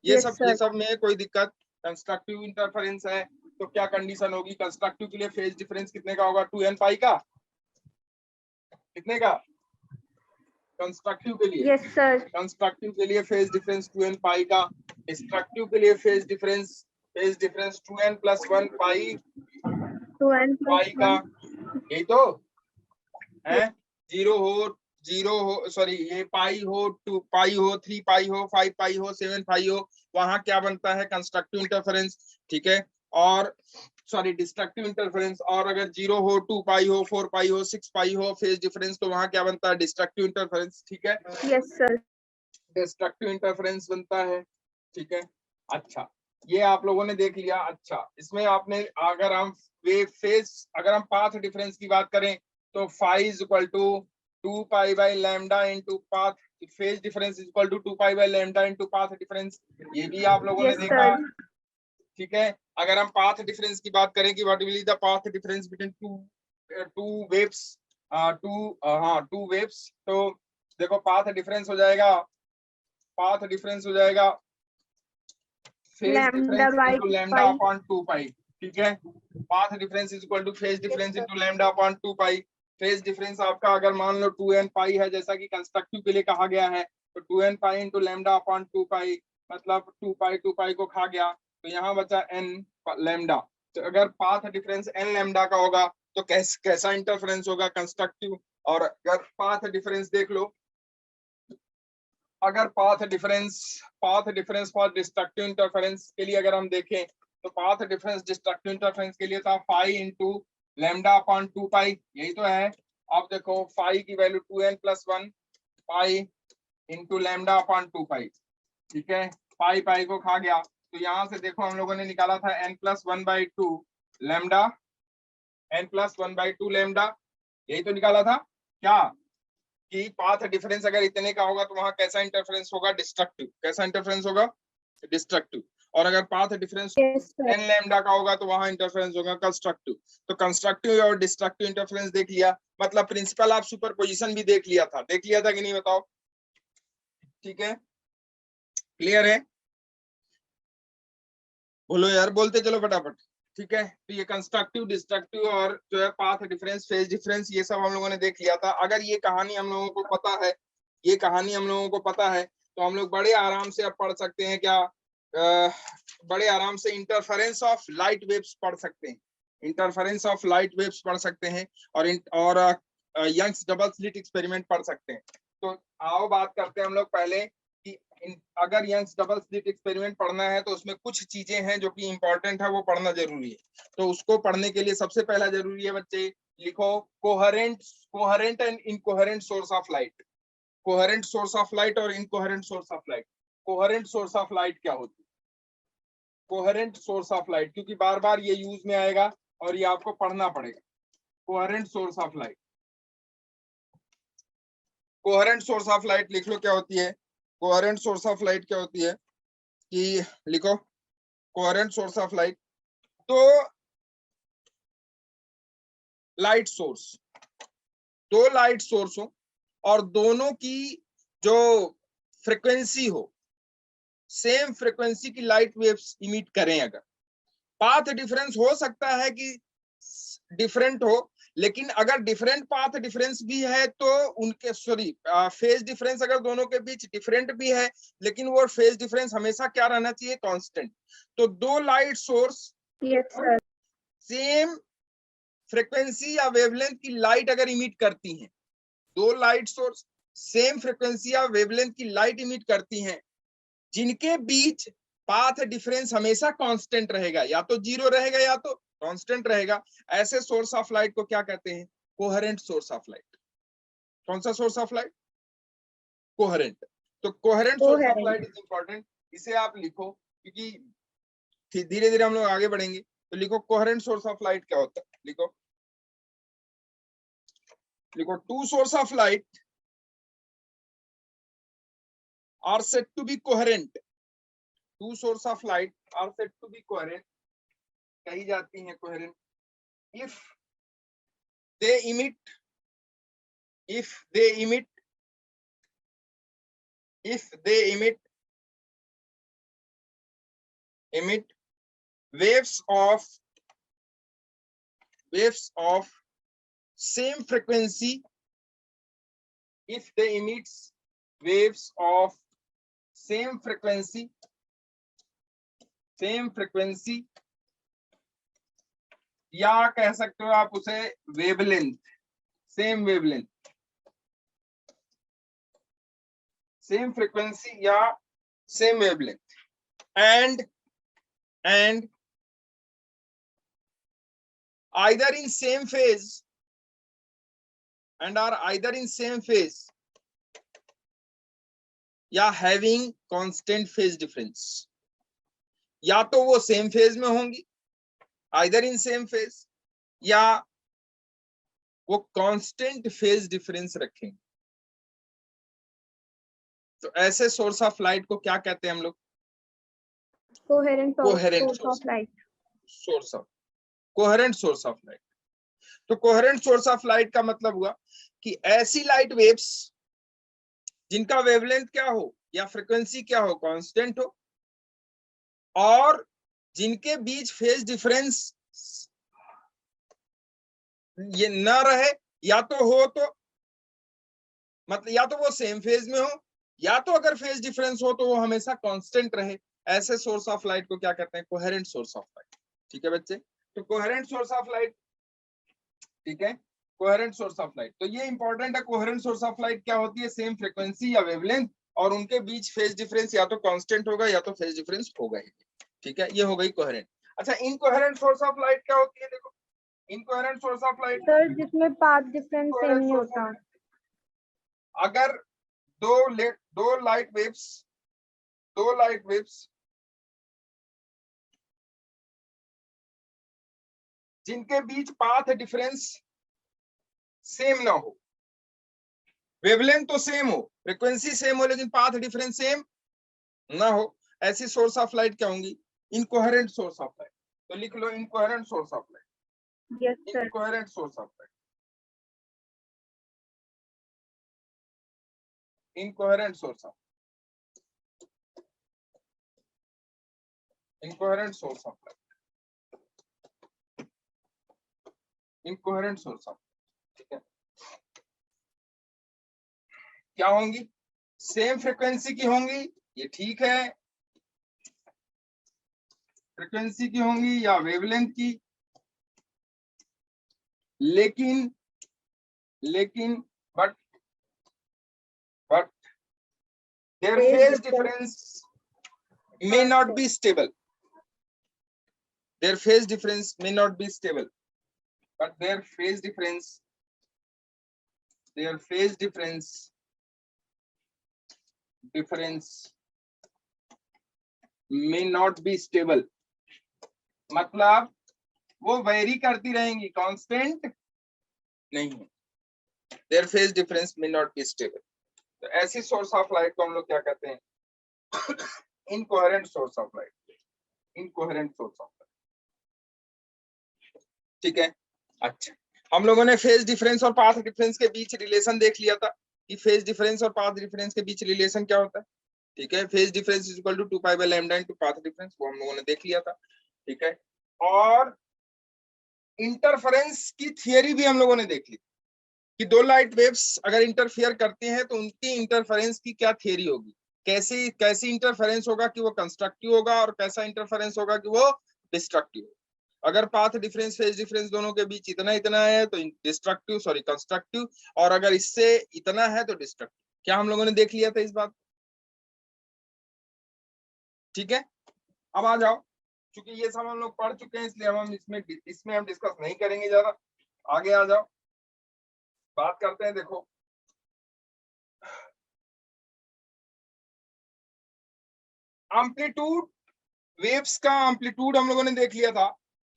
ये Yes, सब sir. ये सब में कोई दिक्कत। कंस्ट्रक्टिव इंटरफेरेंस है तो क्या कंडीशन होगी? कंस्ट्रक्टिव के लिए फेज डिफरेंस कितने का होगा? 2n पाई का। कितने का कंस्ट्रक्टिव के लिए? Yes, sir. कंस्ट्रक्टिव के लिए फेज डिफरेंस 2n पाई का। डिस्ट्रक्टिव के लिए फेज डिफरेंस 2n + 1 पाई 2n plus पाई का। 1. यही तो है। 0 हो सॉरी, ये पाई हो, 2 पाई हो, 3 पाई हो, 5 पाई हो, 7 पाई हो, वहां क्या बनता है? Constructive interference. ठीक है। और सॉरी डिस्ट्रक्टिव इंटरफेरेंस। और अगर 0 हो, 2 पाई हो, 4 पाई हो, 6 पाई हो फेज डिफरेंस, तो वहां क्या बनता है? Destructive interference. ठीक है। Yes, sir. डिस्ट्रक्टिव इंटरफेरेंस बनता है। ठीक है। अच्छा, ये आप लोगों ने देख लिया। अच्छा, इसमें आपने अगर हम वेव फेज, अगर हम पाथ डिफरेंस की बात करें तो phi is equal to 2 pi by lambda into path. Phase difference is equal to 2 pi by lambda into path difference. ये भी आप लोगों ने Yes, देखा। sir. ठीक है। अगर हम पाथ डिफरेंस की बात करें कि what will be the path difference between two waves, two waves, तो देखो पाथ डिफरेंस हो जाएगा, पाथ डिफरेंस हो जाएगा phase Lambda difference by into lambda pi. Upon 2 पाई। ठीक है। Path difference is equal two phase difference into lambda upon 2 pi. Phase difference आपका अगर मान लो 2n पाई है, जैसा कि कंस्ट्रक्टिव के लिए कहा गया है, तो 2n पाई इनटू लैम्डा अपॉन 2 पाई, मतलब 2 पाई को खा गया, तो यहाँ बचा n लैम्डा। तो अगर पाथ डिफरेंस n लैम्डा का होगा तो कैसा इंटरफेरेंस होगा? कंस्ट्रक्टिव। और अगर पाथ डिफरेंस देख लो, अगर path difference for destructive interference के लिए अगर हम देखें, तो पाथ डिफरेंस डिस्ट्रक्टिव इंटरफेरेंस के लिए था फाई इंटू लैम्डा अपॉन 2 पाई। यही तो है। अब देखो फाई की value 2n + 1 pi into lambda upon 2 पाई। ठीक है। पाई पाई को खा गया, तो यहाँ से देखो हम लोगों ने निकाला था n + 1/2 लैम्डा, लैम्डा। यही तो निकाला था क्या? कि पाथ डिफरेंस अगर इतने का होगा तो वहां कैसा इंटरफेरेंस होगा? डिस्ट्रक्टिव। कैसा इंटरफेरेंस होगा? डिस्ट्रक्टिव। और अगर path difference Yes, sir. n lambda का होगा तो वहां इंटरफेरेंस होगा कंस्ट्रक्टिव। तो कंस्ट्रक्टिव और डिस्ट्रक्टिव इंटरफेरेंस देख लिया, मतलब प्रिंसिपल ऑफ सुपरपोजिशन भी देख लिया था। देख लिया था कि नहीं बताओ? ठीक है, क्लियर है? बोलो यार, बोलते चलो फटाफट। ठीक है। तो ये कंस्ट्रक्टिव, डिस्ट्रक्टिव और जो है पाथ डिफरेंस, फेज डिफरेंस, ये सब हम लोगों ने देख लिया था। अगर ये कहानी हम लोगों को पता है, ये कहानी हम लोगों को पता है, तो हम लोग बड़े आराम से अब पढ़ सकते हैं क्या? बड़े आराम से इंटरफेरेंस ऑफ लाइट वेव्स पढ़ सकते हैं। इंटरफेरेंस ऑफ लाइट वेव्स पढ़ सकते हैं और यंग्स डबल स्लिट एक्सपेरिमेंट पढ़ सकते हैं। तो आओ बात करते हैं हम लोग पहले कि अगर यंग्स डबल स्लिट एक्सपेरिमेंट पढ़ना है तो उसमें कुछ चीजें हैं जो कि इंपॉर्टेंट है, वो पढ़ना जरूरी है। तो उसको पढ़ने के लिए सबसे पहला जरूरी है बच्चे, लिखो coherent and incoherent source of light. Coherent source of light और incoherent source of light. Coherent source of light क्या होती है? कोहेरेंट सोर्स ऑफ लाइट, क्योंकि बार बार ये यूज में आएगा और ये आपको पढ़ना पड़ेगा। Coherent source of light, coherent source of light लिख लो क्या होती है। कोहेरेंट सोर्स ऑफ लाइट क्या होती है कि लिखो कोहेरेंट सोर्स ऑफ लाइट, तो लाइट सोर्स, दो लाइट सोर्स हो और दोनों की जो फ्रीक्वेंसी हो, सेम फ्रीक्वेंसी की लाइट वेव्स इमिट करें। अगर पाथ डिफरेंस हो सकता है कि डिफरेंट हो, लेकिन अगर डिफरेंट पाथ डिफरेंस भी है तो उनके सॉरी फेज डिफरेंस अगर दोनों के बीच डिफरेंट भी है, लेकिन वो फेज डिफरेंस हमेशा क्या रहना चाहिए? कांस्टेंट। तो दो light source Yes, sir. Same frequency या वेवलेंथ की लाइट अगर इमिट करती हैं, दो लाइट सोर्स सेम फ्रीक्वेंसी या वेवलेंथ की लाइट इमिट करती हैं, जिनके बीच पाथ डिफरेंस हमेशा कांस्टेंट रहेगा, या तो जीरो रहेगा या तो कांस्टेंट रहेगा, ऐसे सोर्स ऑफ लाइट को क्या कहते हैं? Coherent source of light. कौन सा सोर्स ऑफ लाइट? कोहेरेंट। तो coherent source of light Coherent. Is important, इसे आप लिखो, क्योंकि धीरे धीरे हम लोग आगे बढ़ेंगे। तो लिखो कोहेरेंट सोर्स ऑफ लाइट क्या होता है। लिखो लिखो two source of light are said to be coherent. Two source of light are said to be coherent. कही जाती हैं coherent if they emit if they emit if they emit emit waves of same frequency if they emits waves of same frequency या कह सकते हो आप उसे wavelength, same wavelength, same frequency या same wavelength and either in same phase and are either in same phase या having constant phase difference, या तो वो सेम फेज में होंगी either in same phase या वो कांस्टेंट फेज डिफरेंस रखेंगे। तो ऐसे सोर्स ऑफ लाइट को क्या कहते हैं हम लोग? Coherent Coherent source of light. Coherent source of light. तो कोहेरेंट सोर्स ऑफ लाइट का मतलब हुआ कि ऐसी लाइट वेव्स जिनका वेवलेंथ क्या हो या फ्रीक्वेंसी क्या हो, कांस्टेंट हो, और जिनके बीच फेज डिफरेंस ये न रहे, या तो हो तो मतलब या तो वो सेम फेज में हो, या तो अगर फेज डिफरेंस हो तो वो हमेशा कांस्टेंट रहे। ऐसे सोर्स ऑफ लाइट को क्या कहते हैं? Coherent source of light. ठीक है बच्चे, तो कोहेरेंट सोर्स ऑफ लाइट, ठीक है, कोहेरेंट सोर्स ऑफ लाइट। तो ये इंपॉर्टेंट है, कोहेरेंट सोर्स ऑफ लाइट क्या होती है? सेम फ्रीक्वेंसी या वेवलेंथ और उनके बीच फेज डिफरेंस या तो कांस्टेंट होगा या तो फेज डिफरेंस होगा ही। ठीक है, ये हो गई कोहेरेंट। अच्छा, इनकोहेरेंट सोर्स ऑफ लाइट क्या होती है? देखो, incoherent source of light sir जिसमें पाथ डिफरेंस सेम नहीं होता। अगर दो लाइट वेव्स जिनके बीच पाथ डिफरेंस सेम ना हो, वेवलेंथ तो सेम हो, फ्रीक्वेंसी सेम हो, लेकिन पाथ डिफरेंस सेम ना हो, ऐसी सोर्स ऑफ लाइट क्या होंगी? Incoherent source of light. तो लिख लो incoherent source of light. Yes sir. Incoherent source of light, incoherent source of incoherent source of light, incoherent source of, ठीक है, क्या होंगी? सेम फ्रीक्वेंसी की होंगी, ये ठीक है, फ्रीक्वेंसी की होंगी या वेवलेंथ की, लेकिन but their phase difference may not be stable. Their phase difference may not be stable, but their phase difference may not be stable. मतलब वो वेरी करती रहेंगी, कांस्टेंट नहीं है। Their phase difference may not be stable. तो ऐसी source of light को हम लोग क्या कहते हैं? Incoherent source of light, incoherent source of light. ठीक है, अच्छा, हम लोगों ने फेज डिफरेंस और पाथ डिफरेंस के बीच रिलेशन देख लिया था कि फेज डिफरेंस और पाथ डिफरेंस के बीच रिलेशन क्या होता है। ठीक है, phase difference is equal to 2 pi by lambda into path difference, वो हम लोगों ने देख लिया था। ठीक है, और इंटरफेरेंस की थियरी भी हम लोगों ने देख ली कि दो लाइट वेव्स अगर इंटरफियर करती हैं तो उनकी इंटरफेरेंस की क्या थियरी होगी, कैसी इंटरफेरेंस होगा कि वो कंस्ट्रक्टिव होगा और कैसा इंटरफेरेंस होगा कि वो डिस्ट्रक्टिव। अगर पाथ डिफरेंस फेज डिफरेंस दोनों के बीच इतना है तो डिस्ट्रक्टिव, सॉरी कंस्ट्रक्टिव, और अगर इससे इतना है तो डिस्ट्रक्टिव। क्या हम लोगों ने देख लिया था इस बात? ठीक है, अब आ जाओ, क्योंकि ये सब हम लोग पढ़ चुके हैं इसलिए हम इसमें हम डिस्कस नहीं करेंगे ज्यादा। आगे आ जाओ, बात करते हैं। देखो, एम्पलीट्यूड वेव्स का एम्पलीट्यूड हम लोगों ने देख लिया था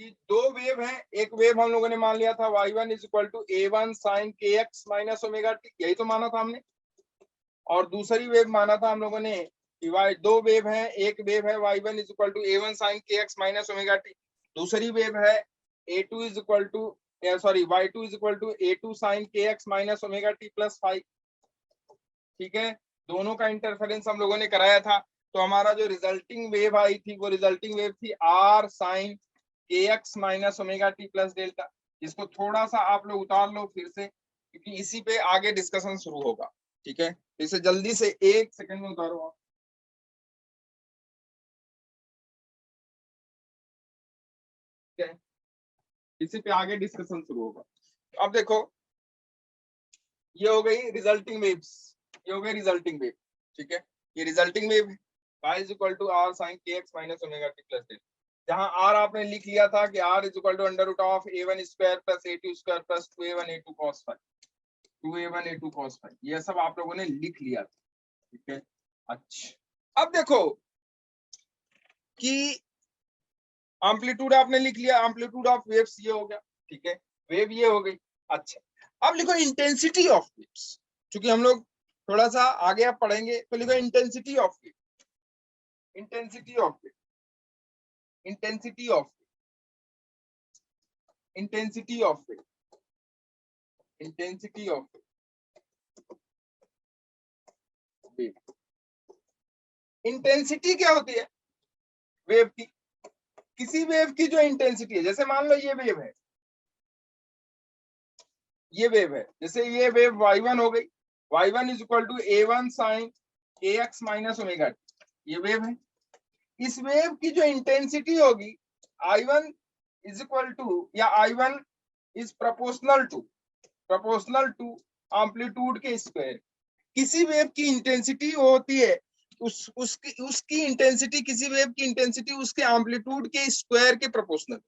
कि दो वेव हैं। एक वेव हम लोगों ने मान लिया था y1 is equal to a1 sin kx minus omega t, यही तो माना था हमने। और दूसरी वेव माना था हम लोगों ने कि दो वेव हैं, एक वेव है y1 is equal to a1 sin kx minus omega t, दूसरी वेव है a2 is equal to y2 is equal to a2 sin kx minus omega t plus 5। ठीक है, दोनों का इंटरफेरेंस हम लोगों ने कराया था। तो हमारा जो रिजल्टिंग वेव आई थी वो रिजल्टिंग वेव थी r sin kx minus omega t plus delta. इसको थोड़ा सा आप लोग उतार लो फिर से, क्योंकि इसी पे आगे डिस्कशन शुरू होगा। ठीक है, तो इसे जल्दी से 1 सेकंड में उतारो आप। ठीक है, इसी पे आगे डिस्कशन शुरू होगा। अब देखो, ये हो गई रिजल्टिंग वेव्स, ये हो गई रिजल्टिंग वेव। ठीक है, ये resulting wave y is equal to r sin kx minus omega t plus delta, जहां r आपने लिख लिया था कि r is equal to under root of a1 square plus a2 square plus 2a1 a2 cos phi, 2a1 a2 cos phi, ये सब आप लोगों ने लिख लिया था। ठीक है, अच्छा अब देखो कि एम्पलीट्यूड आपने लिख लिया, एम्पलीट्यूड ऑफ वेव्स ये हो गया। ठीक है, वेव ये हो गई। अच्छा, अब लिखो इंटेंसिटी ऑफ वेव्स, क्योंकि हम लोग थोड़ा सा आगे आप पढ़ेंगे, तो लिखो intensity of wave, intensity of wave, intensity of intensity of wave, intensity of wave. Intensity क्या होती है वेव की? किसी वेव की जो इंटेंसिटी है, जैसे मान लो ये वेव है, ये वेव है, जैसे ये वेव y1 हो गई, y1 is equal to a1 sin kx minus omega t, ये वेव है। इस वेव की जो इंटेंसिटी होगी I1 इज इक्वल टू, या I1 is proportional to amplitude के स्क्वायर। किसी वेव की इंटेंसिटी होती है उसकी इंटेंसिटी, किसी वेव की इंटेंसिटी उसके एम्पलीट्यूड के स्क्वायर के प्रोपोर्शनल,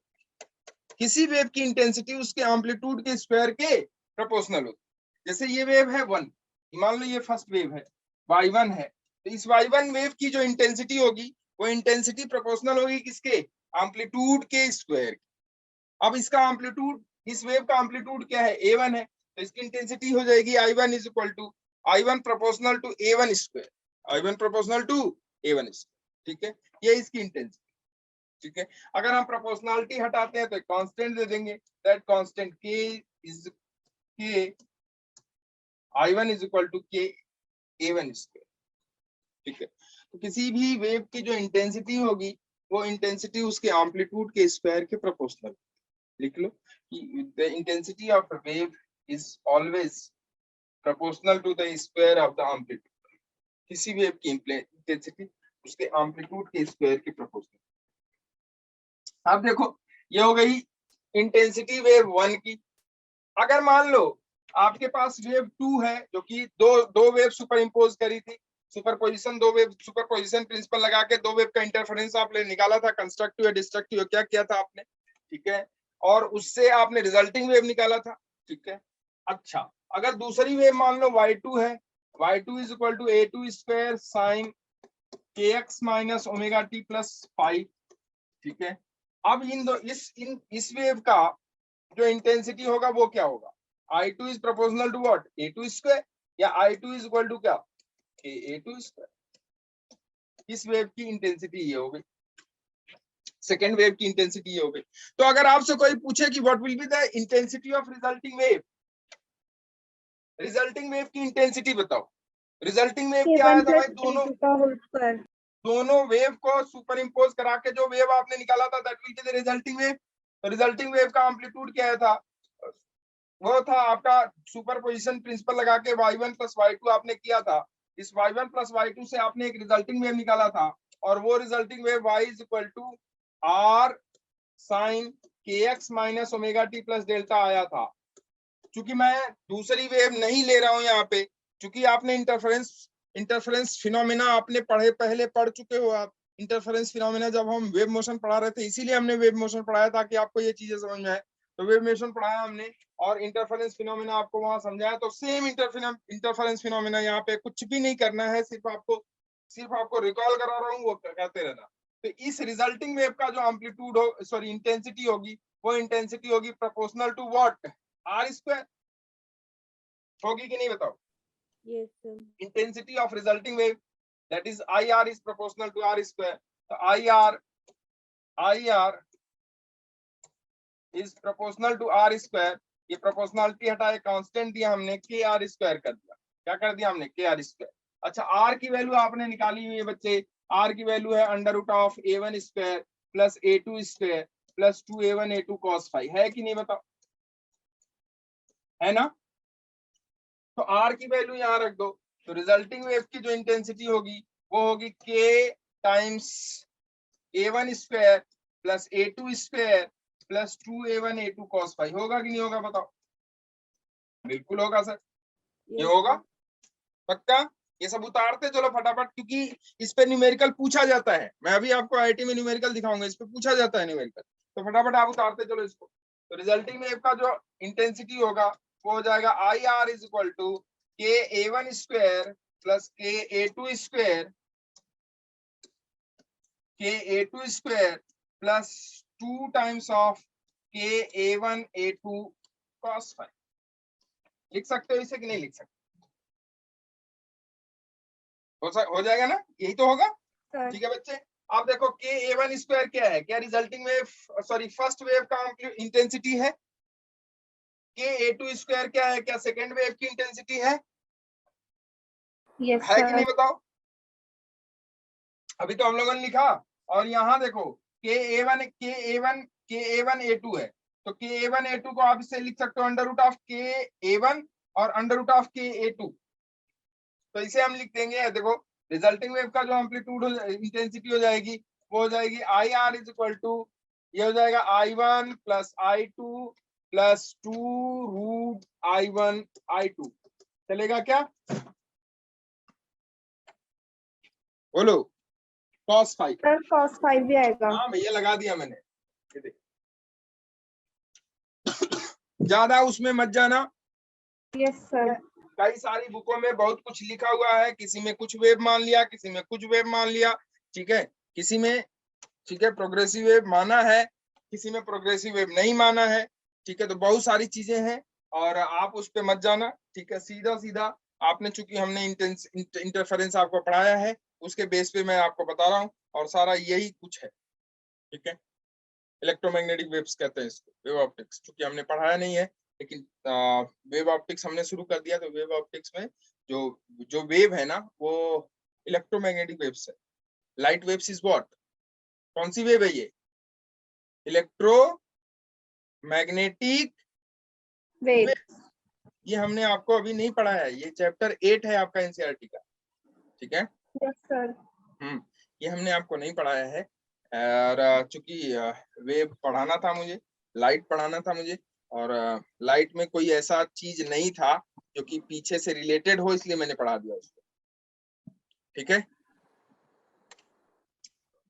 किसी वेव की इंटेंसिटी उसके एम्पलीट्यूड के स्क्वायर के प्रोपोर्शनल होती है। जैसे ये वेव है 1, मान लो ये फर्स्ट वेव है y1 है, तो इस y1 वेव की जो इंटेंसिटी होगी वो इंटेंसिटी प्रोपोर्शनल होगी किसके? एम्पलीट्यूड के स्क्वायर। अब इसका एम्पलीट्यूड, इस वेव का एम्पलीट्यूड क्या है? a1 है, तो इसकी इंटेंसिटी हो जाएगी I1 is equal to I1 proportional to a1 square, I1 proportional to a1 square. ठीक है, ये इसकी इंटेंसिटी। ठीक है, अगर हम प्रोपोर्शनलिटी हटाते हैं तो कांस्टेंट दे देंगे, that constant k is k I1 is equal to k a1 square. ठीक है, तो किसी भी वेव की जो इंटेंसिटी होगी वो इंटेंसिटी उसके एम्पलीट्यूड के स्क्वायर के प्रोपोर्शनल। लिख लो कि the intensity of a wave is always proportional to the square of the amplitude. किसी वेव की इंटेंसिटी उसके एम्पलीट्यूड के स्क्वायर के प्रोपोर्शनल। अब देखो, ये हो गई इंटेंसिटी वेव 1 की। अगर मान लो आपके पास वेव 2 है, जो कि दो वेव सुपर इम्पोज करी थी, सुपरपोजिशन, दो वेव सुपरपोजिशन प्रिंसिपल लगा के दो वेव का इंटरफेरेंस आपने निकाला था, कंस्ट्रक्टिव या डिस्ट्रक्टिव, क्या किया था आपने? ठीक है, और उससे आपने रिजल्टिंग वेव निकाला था। ठीक है, अच्छा अगर दूसरी वेव मान लो y2 है, y2 is equal to a2 square sine kx minus omega t plus five. ठीक है, अब इस वेव का जो इंटेंसिटी होगा वो क्या होगा? I2 is proportional to what? a2 square, या I2 इज इक्वल टू क्या? a2 square. इस वेव की इंटेंसिटी ये हो गई, सेकेंड वेव की इंटेंसिटी ये हो गई। तो अगर आपसे कोई पूछे कि what will be the intensity of resulting wave, resulting wave की इंटेंसिटी बताओ। रिजल्टिंग वेव क्या आया था भाई? दोनों वेव को सुपर इम्पोज करा के जो वेव आपने निकाला था that will be the resulting wave. तो रिजल्टिंग वेव का एम्पलीट्यूड क्या था? वो था आपका सुपरपोजिशन प्रिंसिपल लगा के y1 प्लस y2 आपने किया था। इस y1 प्लस y2 से आपने एक रिजल्टिंग वेव निकाला था, और वो resulting wave y is equal to r sin kx minus omega t plus delta आया था। क्योंकि मैं दूसरी वेव नहीं ले रहा हूं यहाँ पे, क्योंकि आपने इंटरफेरेंस फिनोमेना आपने पहले पढ़ चुके हो आप। इंटरफेरेंस फिनोमेना जब हम वेव मोशन पढ़ा रहे थे, इसीलिए हमने वेव मोशन पढ़ाया ताकि आपको ये चीजें समझ में आए। तो वेव मोशन पढ़ाया हमने और इंटरफेरेंस फिनोमेना आपको वहां समझाया। तो सेम इंटरफेरेंस फिनोमेना यहाँ पे कुछ भी नहीं करना है, सिर्फ आपको रिकॉल करा रहा हूँ, वो कहते रहना। तो इस रिजल्टिंग वेव का जो एम्पलीट्यूड हो, सॉरी इंटेंसिटी होगी, वो इंटेंसिटी होगी proportional to what? R square. होगी कि नहीं बताओ? Yes, sir. Intensity of resulting wave, that is IR, is proportional to R square. So IR is proportional to R square. ये प्रोपोर्शनलिटी हटाए, कांस्टेंट दिया हमने, के आर स्क्वायर कर दिया। क्या कर दिया हमने? K R square. अच्छा, आर की वैल्यू आपने निकाली हुई है बच्चे, आर की वैल्यू है under root of a1 square plus a2 square plus 2a1 a2 cos five, है कि नहीं बताओ, है ना। तो आर की वैल्यू यहाँ रख दो, तो रिजल्टिंग वेव की जो इंटेंसिटी होगी वो होगी k times a1 square plus a2 square plus 2a1 a2 cos five, होगा कि नहीं होगा बताओ, बिल्कुल होगा सर, ये होगा पक्का। ये सब उतारते चलो फटाफट, क्योंकि इस पे न्यूमेरिकल पूछा जाता है, मैं अभी आपको आईआईटी में न्यूमेरिकल दिखाऊंगा, इस पे पूछा जाता है न्यूमेरिकल, तो फटाफट आप उतारते चलो इसको। तो रिजल्टिंग वेव का जो इंटेंसिटी होगा वो हो जाएगा I R is equal to K A one square plus K A two square plus 2 times of K A one A two cos phi. लिख सकते हो इसे कि नहीं लिख सकते, हो जाएगा ना, यही तो होगा, सर ठीक है बच्चे। आप देखो के ए वन स्क्वायर क्या है, क्या resulting wave sorry first wave का इंटेंसिटी है, के ए टू स्क्वायर क्या है, क्या सेकेंड वेव की इंटेंसिटी है, यस है कि नहीं सर बताओ, अभी तो हम लोगों ने लिखा। और यहाँ देखो के ए वन ए टू है, तो के ए वन ए टू को आप इसे लिख सकते हो under root of K A one और under root of K A to, तो इसे हम लिख देंगे, देखो रिजल्टिंग वेव का जो एम्पलीट्यूड इंटेंसिटी हो जाएगी वो हो जाएगी I R is equal to, ये हो जाएगा I one plus I two plus 2 root I one I two, चलेगा क्या, बोलो, cos फाइव, सर cos 5 भी आएगा। हाँ भैया लगा दिया मैंने, ये देख ज्यादा उसमें मत जाना, यस सर कई सारी बुकों में बहुत कुछ लिखा हुआ है, किसी में कुछ वेव मान लिया, किसी में कुछ वेव मान लिया, ठीक है, किसी में ठीक है प्रोग्रेसिव वेव माना है, किसी में प्रोग्रेसिव वेव नहीं माना है, ठीक है, तो बहुत सारी चीजें हैं और आप उस पे मत जाना, ठीक है, सीधा सीधा आपने, चूंकि हमने इंटरफेरेंस आपको पढ़ाया है उसके बेस पे मैं आपको बता रहा हूँ, और सारा यही कुछ है, ठीक है। इलेक्ट्रोमैग्नेटिक वेव्स कहते हैं इसको, वेव ऑप्टिक्स, क्योंकि हमने पढ़ाया नहीं है, लेकिन वेव ऑप्टिक्स हमने शुरू कर दिया, तो वेव ऑप्टिक्स में जो जो वेव है ना वो इलेक्ट्रोमैग्नेटिक वेव्स है। लाइट वेव्स इज व्हाट, कौन सी वेव है ये, इलेक्ट्रोमैग्नेटिक वेव। वेव, ये हमने आपको अभी नहीं पढ़ाया है, ये चैप्टर 8 है आपका एनसीईआरटी का, ठीक है। यस सर ये हमने आपको नहीं पढ़ाया है, और चूंकि वेव पढ़ाना था मुझे, लाइट पढ़ाना था मुझे, और लाइट में कोई ऐसा चीज नहीं था जो कि पीछे से रिलेटेड हो, इसलिए मैंने पढ़ा दिया उसको, ठीक है।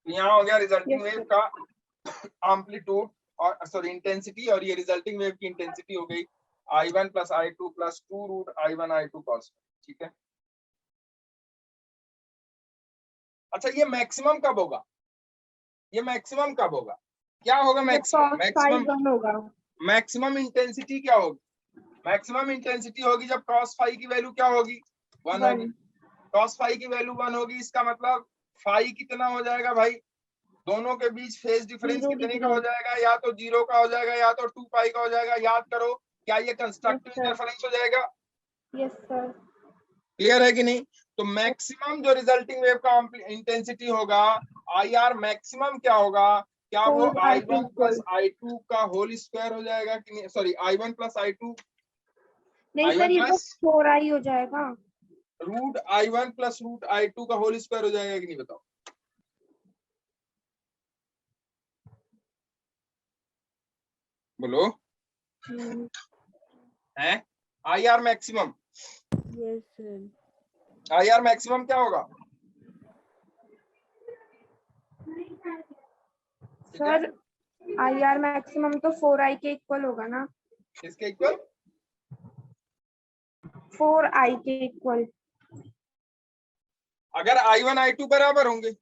यहाँ हो गया रिजल्टिंग वेव का एम्पलीट्यूड और सॉरी इंटेंसिटी, और ये रिजल्टिंग वेव की इंटेंसिटी हो गई I one plus I two plus 2 root I one I two cos, ठीक है। अच्छा ये मैक्सिमम कब होगा, ये मैक्सिमम कब होगा, क्या होगा मैक्सिमम, cos 5 1 होगा। मैक्सिमम इंटेंसिटी क्या होगी, मैक्सिमम इंटेंसिटी होगी जब cos फाइव की वैल्यू क्या होगी, 1 होगी, cos फाइव की वैल्यू 1 होगी, इसका मतलब फाइव कितना हो जाएगा भाई, दोनों के बीच फेज डिफरेंस 0 कितने का डिग्री। हो जाएगा, या तो 0 का हो जाएगा या तो 2 पाई का हो जाएगा, याद करो, क्या ये कंस्ट्रक्टिव इंटरफेरेंस हो जाएगा, यस सर क्लियर है कि नहीं। तो मैक्सिमम जो रिजल्टिंग वेव का इंटेंसिटी होगा आई आर मैक्सिमम क्या होगा, क्या वो I one plus I two का होल स्क्वायर हो जाएगा कि नहीं, sorry I one plus I two, नहीं सर, ये तो 4i हो जाएगा। Root I one plus root I two का होल स्क्वायर हो जाएगा कि नहीं बताओ, बोलो, है I R maximum, yes sir I R maximum क्या होगा, सर IR मैक्सिमम तो 4i के इक्वल होगा ना, किसके इक्वल, 4i के इक्वल। अगर आई वन आई टू बराबर होंगे,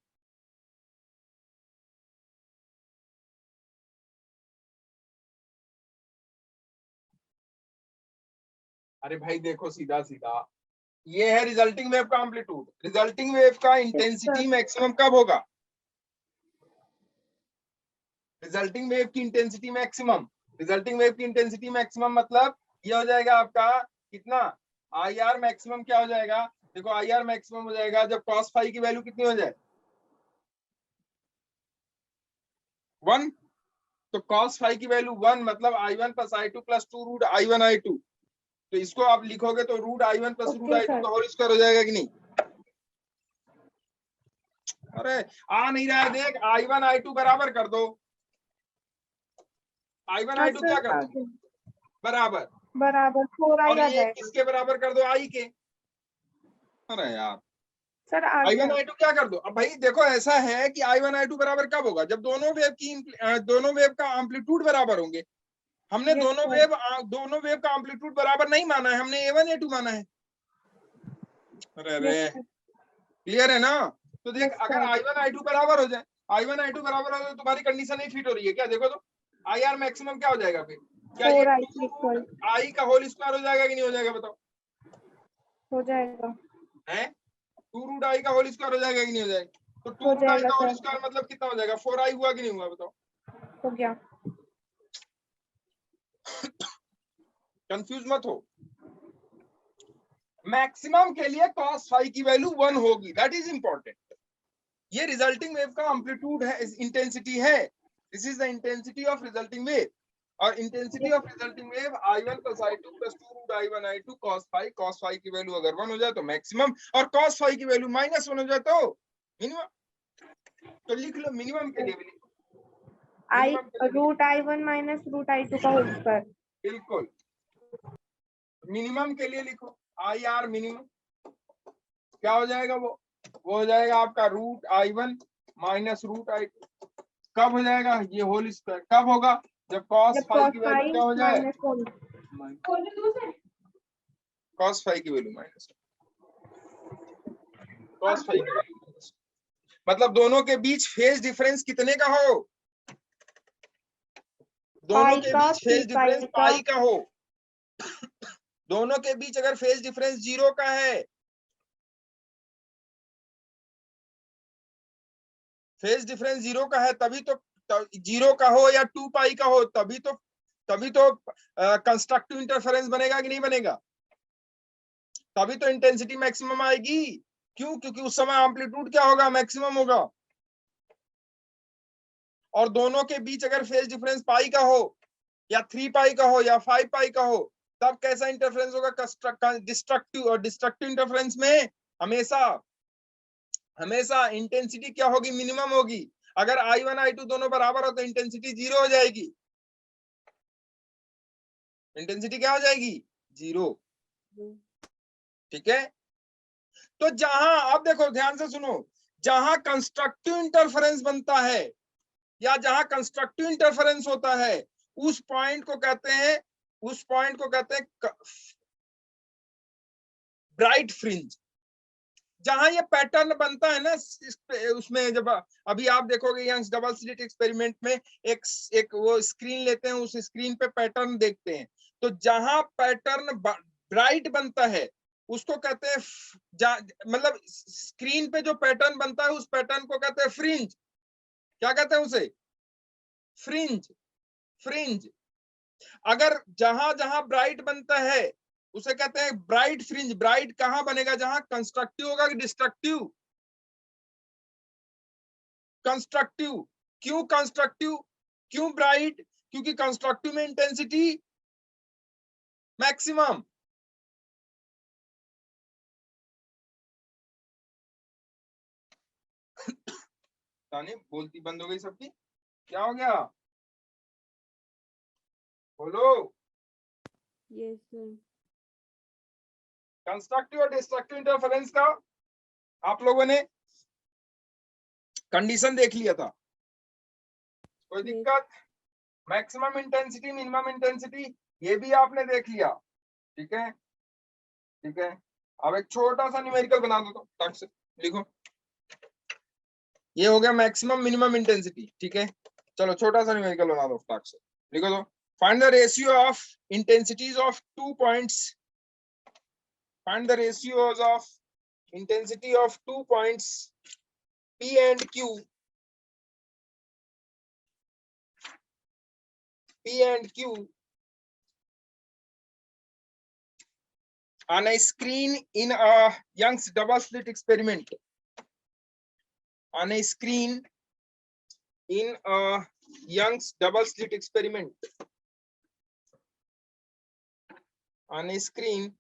अरे भाई देखो सीधा सीधा, ये है रिजल्टिंग वेव का एम्पलीट्यूड, रिजल्टिंग वेव का इंटेंसिटी मैक्सिमम कब होगा, रिजल्टिंग वेव की इंटेंसिटी मैक्सिमम, रिजल्टिंग वेव की इंटेंसिटी मैक्सिमम मतलब ये हो जाएगा आपका कितना, आई आर मैक्सिमम क्या हो जाएगा, देखो आई आर मैक्सिमम हो जाएगा जब cos फाइव की वैल्यू कितनी हो जाए, 1, तो cos फाई की वैल्यू 1 मतलब I1 plus I2 plus 2 root I1 I2, तो इसको आप लिखोगे तो root I1 plus root Okay, I2 sir. का होल स्क्वायर हो जाएगा कि नहीं? अरे आ नहीं रहा है, देख I1 I2 बराबर कर दो, I1 हाँ I2 सर, क्या कर दो बराबर, बराबर 4i और आ ये जाएगा किसके बराबर कर दो, I के। अरे यार सर, आ I1 गया। I2 क्या कर दो। अब भाई देखो ऐसा है कि I1 I2 बराबर कब होगा, जब दोनों वेव का एम्पलीट्यूड बराबर होंगे। हमने Yes, दोनों sir. वेव का एम्पलीट्यूड बराबर नहीं माना है, हमने A1 A2 माना है। अरे Yes, sir. क्लियर है ना? तो देख Yes, अगर sir. I1 I2 बराबर हो जाए, I1 I2 बराबर हो जाए तो तुम्हारी कंडीशन नहीं फिट हो रही है क्या? देखो तो IR मैक्सिमम क्या हो जाएगा फिर, क्या ये 4i equal I का होल स्क्वायर हो जाएगा कि नहीं हो जाएगा बताओ? हो जाएगा, है 2 रूट I का होल स्क्वायर हो जाएगा कि नहीं हो जाएगा? तो 2 हो रूट I जाएगा का होल सर, स्क्वायर मतलब कितना हो जाएगा, 4I हुआ कि नहीं हुआ बताओ? हो गया। कंफ्यूज मत हो। मैक्सिमम के लिए cos फाई की वैल्यू 1 होगी, दैट इज इंपॉर्टेंट। ये रिजल्टिंग वेव का एम्पलीट्यूड है, इंटेंसिटी है, this is the intensity of resulting wave, और intensity of resulting wave I1 plus I2 plus 2 root I1 I2 cos phi की वैल्यू अगर 1 हो जाए तो मैक्सिमम, और cos फाई की वैल्यू -1 हो जाए तो मिनिमम। तो लिख लो मिनिमम के लिए भी लिखो, I मिनिमम के लिए भी root I1 minus root I2 का होल स्क्वायर। बिल्कुल मिनिमम के लिए लिखो, IR मिनिमम क्या हो जाएगा, वो हो जाएगा आपका root I1 minus root I2। कब हो जाएगा ये होल स्क्वायर, कब होगा, जब cos जब फाई cos की वैल्यू फाई क्या हो जाए, माइनस 1। cos फाई की वैल्यू माइनस, cos फाई की वैल्यू माइनस, मतलब दोनों के बीच फेज डिफरेंस कितने का हो, दोनों पाई के का, बीच 3 फेज डिफरेंस पाई का। पाई का हो। दोनों के बीच अगर फेज डिफरेंस 0 का है, फेज डिफरेंस 0 का है तभी तो 0 का हो या 2 पाई का हो तभी तो कंस्ट्रक्टिव इंटरफेरेंस बनेगा कि नहीं बनेगा, तभी तो इंटेंसिटी मैक्सिमम आएगी। क्यों? क्योंकि उस समय एम्पलीट्यूड क्या होगा, मैक्सिमम होगा। और दोनों के बीच अगर फेज डिफरेंस पाई का हो या 3 पाई का हो या 5 पाई का हो, तब कैसा इंटरफेरेंस होगा, डिस्ट्रक्टिव, और डिस्ट्रक्टिव इंटरफेरेंस में हमेशा हमेशा इंटेंसिटी क्या होगी, मिनिमम होगी। अगर I1 I2 दोनों बराबर हो तो इंटेंसिटी 0 हो जाएगी, इंटेंसिटी क्या हो जाएगी, 0। ठीक है, तो जहां, अब देखो ध्यान से सुनो, जहां कंस्ट्रक्टिव इंटरफेरेंस बनता है या जहां कंस्ट्रक्टिव इंटरफेरेंस होता है, उस पॉइंट को कहते हैं ब्राइट फ्रिंज। जहां ये पैटर्न बनता है ना, उसमें जब अभी आप देखोगे यंग्स डबल स्लिट एक्सपेरिमेंट में एक वो स्क्रीन लेते हैं, उस स्क्रीन पे पैटर्न देखते हैं, तो जहां पैटर्न ब्राइट बनता है उसको कहते हैं, मतलब स्क्रीन पे जो पैटर्न बनता है उस पैटर्न को कहते हैं फ्रिंज। क्या कहते हैं उसे, फ्रिंज, फ्रिंज। अगर जहां जहां ब्राइट बनता है उसे कहते हैं ब्राइट फ्रिंज। ब्राइट कहां बनेगा, जहां कंस्ट्रक्टिव होगा कि डिस्ट्रक्टिव, कंस्ट्रक्टिव। क्यों कंस्ट्रक्टिव, क्यों ब्राइट, क्योंकि कंस्ट्रक्टिव में इंटेंसिटी मैक्सिमम। ताने बोलती बंद हो गई सबकी, क्या हो गया, बोलो। Yes sir. कंस्ट्रक्टिव और डिस्ट्रक्टिव इंटरफेरेंस का आप लोगों ने कंडीशन देख लिया था, कोई दिक्कत? मैक्सिमम इंटेंसिटी, मिनिमम इंटेंसिटी, ये भी आपने देख लिया। ठीक है, ठीक है। अब एक छोटा सा न्यूमेरिकल बना दो, तो टक से लिखो, ये हो गया मैक्सिमम मिनिमम इंटेंसिटी। ठीक है, चलो छोटा सा न्यूमेरिकल बना दो, टक से लिखो तो, find the ratio of intensities of 2 points, find the ratios of intensity of 2 points P and Q, P and Q on a screen in a Young's double slit experiment, on a screen in a Young's double slit experiment. On a screen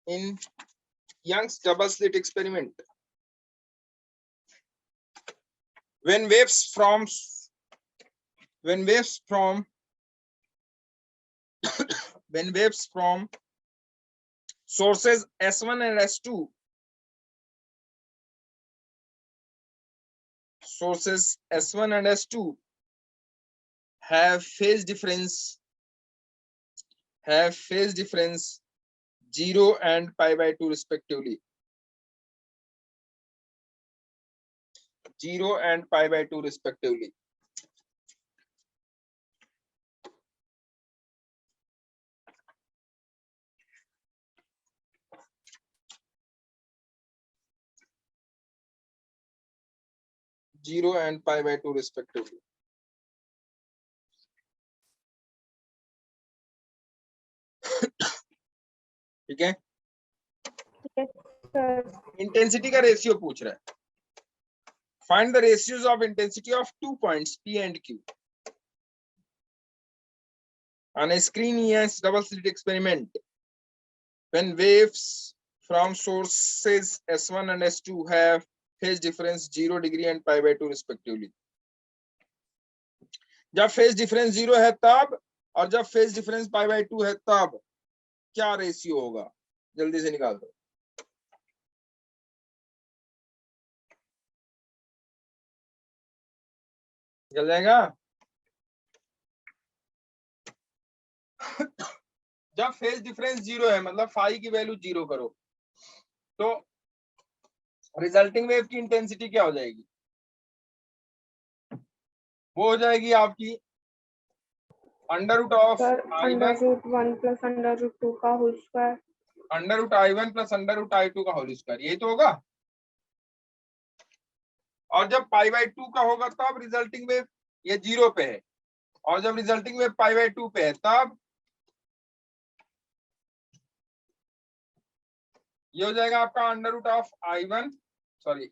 in Young's double slit experiment, when waves from when waves from sources S1 and S2 have phase difference 0 and pi/2 respectively. 0 and pi/2 respectively. Zero and pi/2 respectively. ठीक है, Yes, sir. Intensity का ratio पूछ रहा है. Find the ratios of intensity of 2 points P and Q. On a screen ES double slit experiment, when waves from sources S1 and S2 have phase difference 0 degree and pi/2 respectively. जब phase difference 0 है तब, और जब phase difference pi/2 है तब क्या ratio होगा? जल्दी से निकाल दो. चल जाएगा. जब फेज डिफरेंस 0 है, मतलब फाई की वैल्यू 0 करो, तो रिजल्टिंग वेव की इंटेंसिटी क्या हो जाएगी? वो हो जाएगी आपकी अंडर रूट ऑफ √1 + √2 का होल स्क्वायर, √I1 + √I2 का होल स्क्वायर. यही तो होगा. और जब pi/2 का होगा तब रिजल्टिंग वेव ये 0 पे है, और जब रिजल्टिंग वेव pi/2 पे है तब ये हो जाएगा आपका √I1, सॉरी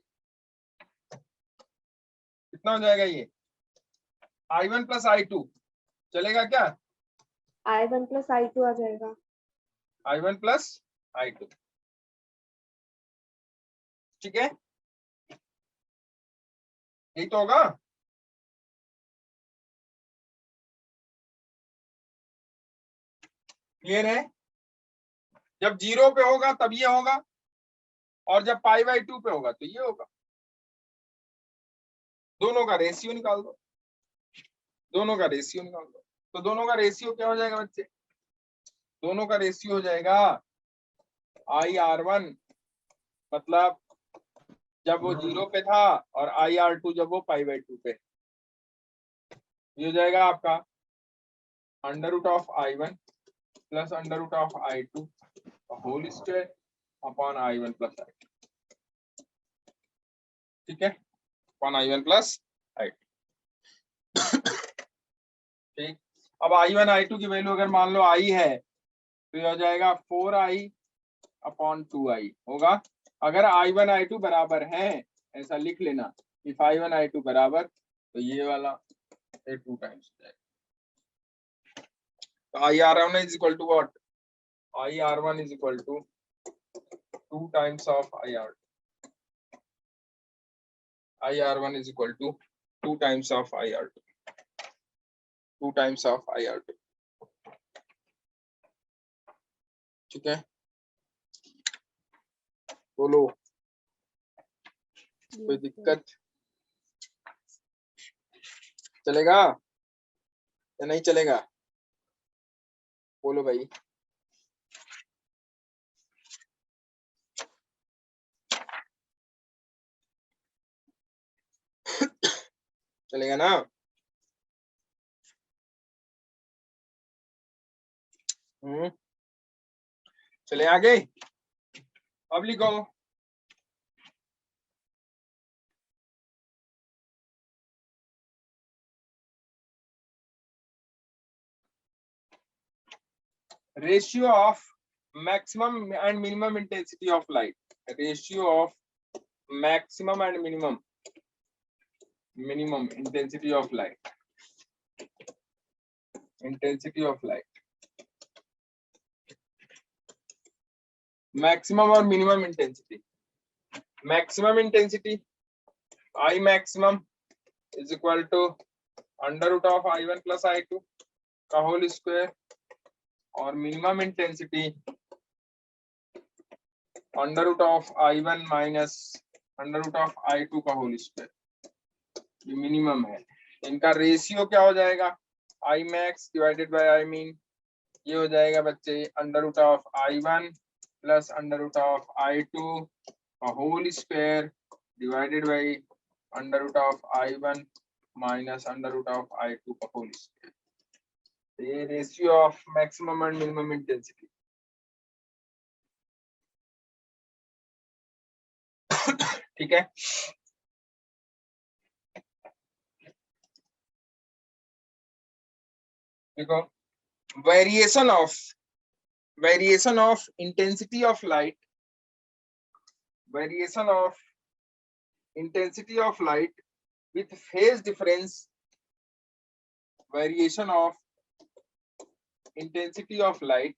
कितना हो जाएगा ये? I1 + I2 चलेगा क्या? I1 + I2 आ जाएगा. I1 + I2. ठीक है, यही तो होगा. क्लियर है? जब 0 पे होगा तब ये होगा, और जब pi/2 पे होगा तो ये होगा. दोनों का रेशियो निकाल दो. दोनों का रेशियो निकाल दो. तो दोनों का रेशियो क्या हो जाएगा बच्चे? दोनों का रेशियो हो जाएगा IR1, मतलब जब वो 0 पे था, और IR2 जब वो pi/2 पे. ये हो जाएगा आपका √I1 + √I2 whole square upon I1 + I2. ठीक है, अपॉन I1 + I2. ठीक. अब I1 I2 की वैल्यू अगर मान लो I है तो ये हो जाएगा 4I/2I होगा. अगर I1 I2 बराबर है, ऐसा लिख लेना, if I1 I2 बराबर, तो ये वाला 2 टाइम्स हो जाएगा. तो IR1 is equal to what? IR1 is equal to 2 times of IR2. IR1 is equal to 2 times of IR2. 2 times of IR2. ठीक है, बोलो कोई दिक्कत? चलेगा या नहीं चलेगा? बोलो भाई. चलेगा ना? चले आगे. अब लिखो ratio of maximum and minimum intensity of light. Ratio of maximum and minimum intensity of light. Intensity of light, maximum और minimum intensity. Maximum intensity I maximum is equal to under root of I1 plus I2 का whole square, और minimum intensity under root of I1 minus under root of I2 का whole square, ये minimum है। इनका ratio क्या हो जाएगा, I max divided by I min, ये हो जाएगा बच्चे under root of I1 plus under root of I2 का whole square divided by under root of I1 minus under root of I2 का होल स्क्वायर। ये ratio of maximum and minimum intensity. ठीक है, देखो variation of intensity of light, variation of intensity of light with phase difference, variation of intensity of light,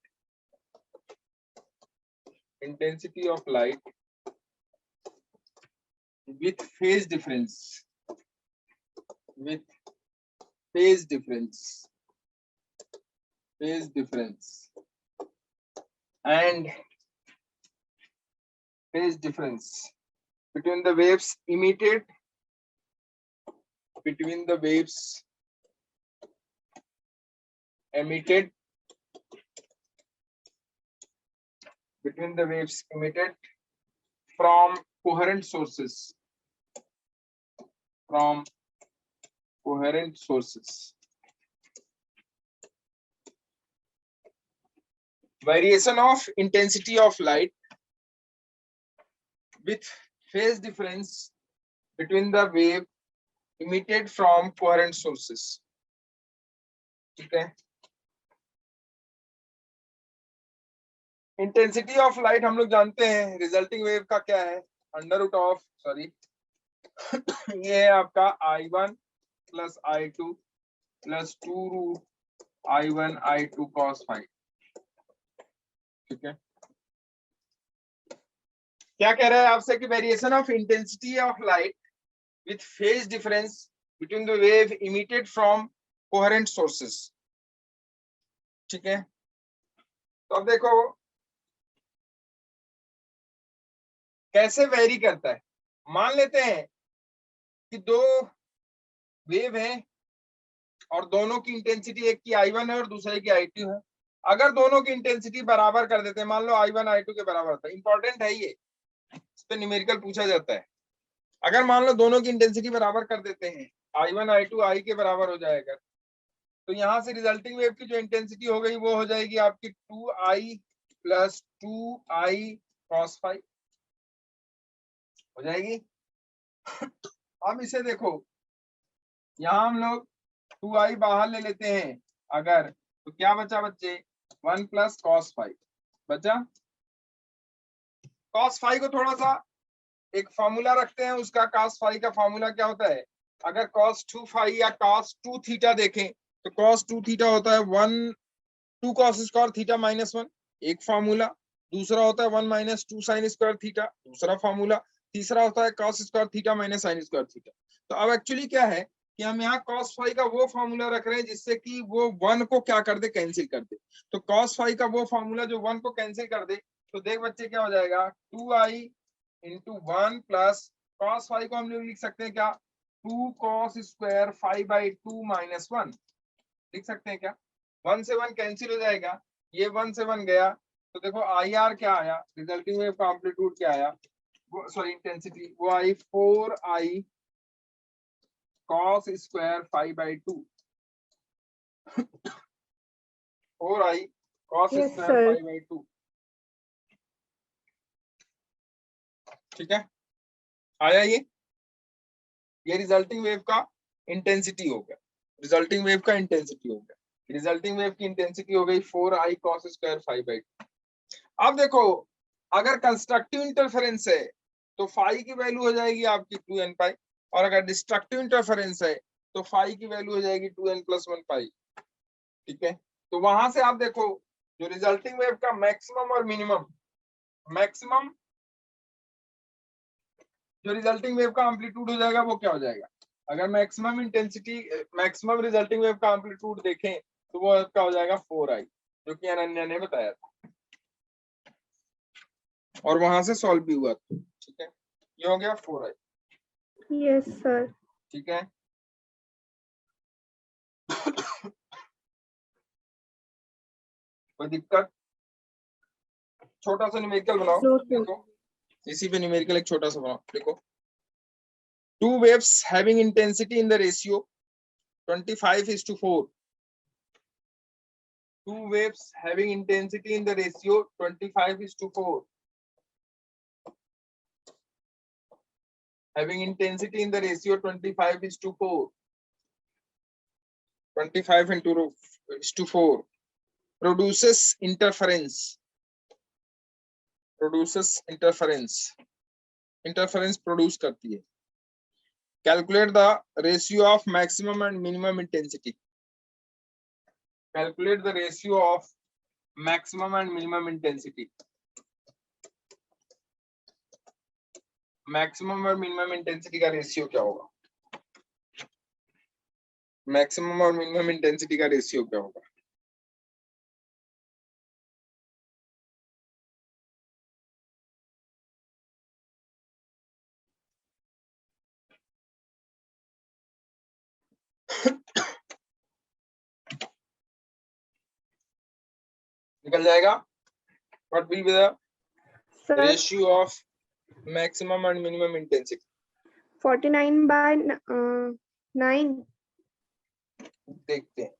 intensity of light with phase difference, with phase difference, phase difference and phase difference between the waves emitted, between the waves emitted, between the waves emitted from coherent sources, from coherent sources, variation of intensity of light with phase difference between the wave emitted from coherent sources। ठीक है, intensity of light हम लोग जानते हैं, resulting wave का क्या है, under root of sorry ये है आपका I1 plus I2 plus 2 root I1 I2 cos phi. ठीक है, क्या कह रहा है आपसे कि variation of intensity of light with phase difference between the wave emitted from coherent sources. ठीक है, तो अब देखो कैसे वेरी करता है। मान लेते हैं कि दो वेव हैं और दोनों की इंटेंसिटी, एक की I1 है और दूसरे की I2 है। अगर दोनों की इंटेंसिटी बराबर कर देते हैं, मान लो I1 I2 के बराबर होता है, इंपॉर्टेंट है ये, इस पे न्यूमेरिकल पूछा जाता है। अगर मान लो दोनों की इंटेंसिटी बराबर कर देते हैं, I1 I2 I के बराबर हो जाएगा, तो यहां से रिजल्टिंग वेव की जो इंटेंसिटी हो गई वो हो जाएगी आपकी 2I plus 2I cos phi हो जाएगी। अब इसे देखो, यहां हम लोग 2I बाहर ले लेते हैं अगर, तो क्या बचा बच्चे, 1 प्लस कॉस फाई बचा। कॉस फाई को थोड़ा सा एक फॉर्मूला रखते हैं, उसका कॉस फाई का फॉर्मूला क्या होता है, अगर कॉस 2 फाई या कॉस 2 थीटा देखें तो कॉस 2 थीटा होता है 1 2 कॉस स्क्वायर थीटा माइनस 1, एक फॉर्मूला। दूसरा होता है 1 माइनस 2 साइन स्क्वायर थीटा, दूसरा फॉर्मूला। तीसरा होता है cos square theta minus sine square theta. तो अब एक्चुअली क्या है कि हम यहाँ cos फाई का वो फॉर्मूला रख रहे हैं जिससे कि वो 1 को क्या कर दे, कैंसिल कर दे। तो cos फाई का वो फॉर्मूला जो 1 को कैंसिल कर दे, तो देख बच्चे क्या हो जाएगा, 2I into 1 plus cos phi को हम लोग लिख सकते हैं क्या, 2 cos square phi by 2 minus 1 लिख सकते हैं क्या। 1 से 1 कैंसिल हो जाएगा, ये 1 से 1 गया, तो देखो IR क्या आया, रिजल्टिंग वेव का एम्पलीट्यूड क्या आया, वो सॉरी इंटेंसिटी, वो I 4I cos square phi by 2, 4I cos Yes, square sir. Phi by 2। ठीक है, आया ये रिजल्टिंग वेव का इंटेंसिटी हो गया, रिजल्टिंग वेव का इंटेंसिटी हो गया। रिजल्टिंग वेव की इंटेंसिटी हो गई 4I cos square phi by 2। अब देखो अगर कंस्ट्रक्टिव इंटरफेरेंस है तो फाई की वैल्यू हो जाएगी आपकी 2n पाई, और अगर डिस्ट्रक्टिव इंटरफेरेंस है तो फाई की वैल्यू हो जाएगी 2n प्लस 1 पाई। ठीक है, तो वहां से आप देखो जो रिजल्टिंग वेव का मैक्सिमम और मिनिमम, मैक्सिमम जो रिजल्टिंग वेव का एम्पलीट्यूड हो जाएगा वो क्या हो जाएगा, अगर maximum intensity maximum resulting wave का एम्पलीट्यूड देखें तो वो क्या हो जाएगा 4i, जो कि अनन्या ने बताया था और वहां से सॉल्व भी हुआ था। ठीक है, ये हो गया 4i। Yes sir. ठीक है, कोई दिक्कत? छोटा सा न्यूमेरिकल बनाओ, नो सर। देखो इसी पे न्यूमेरिकल एक छोटा सा बनाओ, देखो two waves having intensity in the ratio 25:4, two waves having intensity in the ratio 25:4, having intensity in the ratio 25:4, 25:4 produces interference, interference produce करती है। Calculate the ratio of maximum and minimum intensity, calculate the ratio of maximum and minimum intensity, maximum और minimum intensity का ratio क्या होगा, maximum और minimum intensity का ratio क्या होगा? निकल जाएगा, what will be the sir ratio of maximum and minimum intensity? 49/9। देखते हैं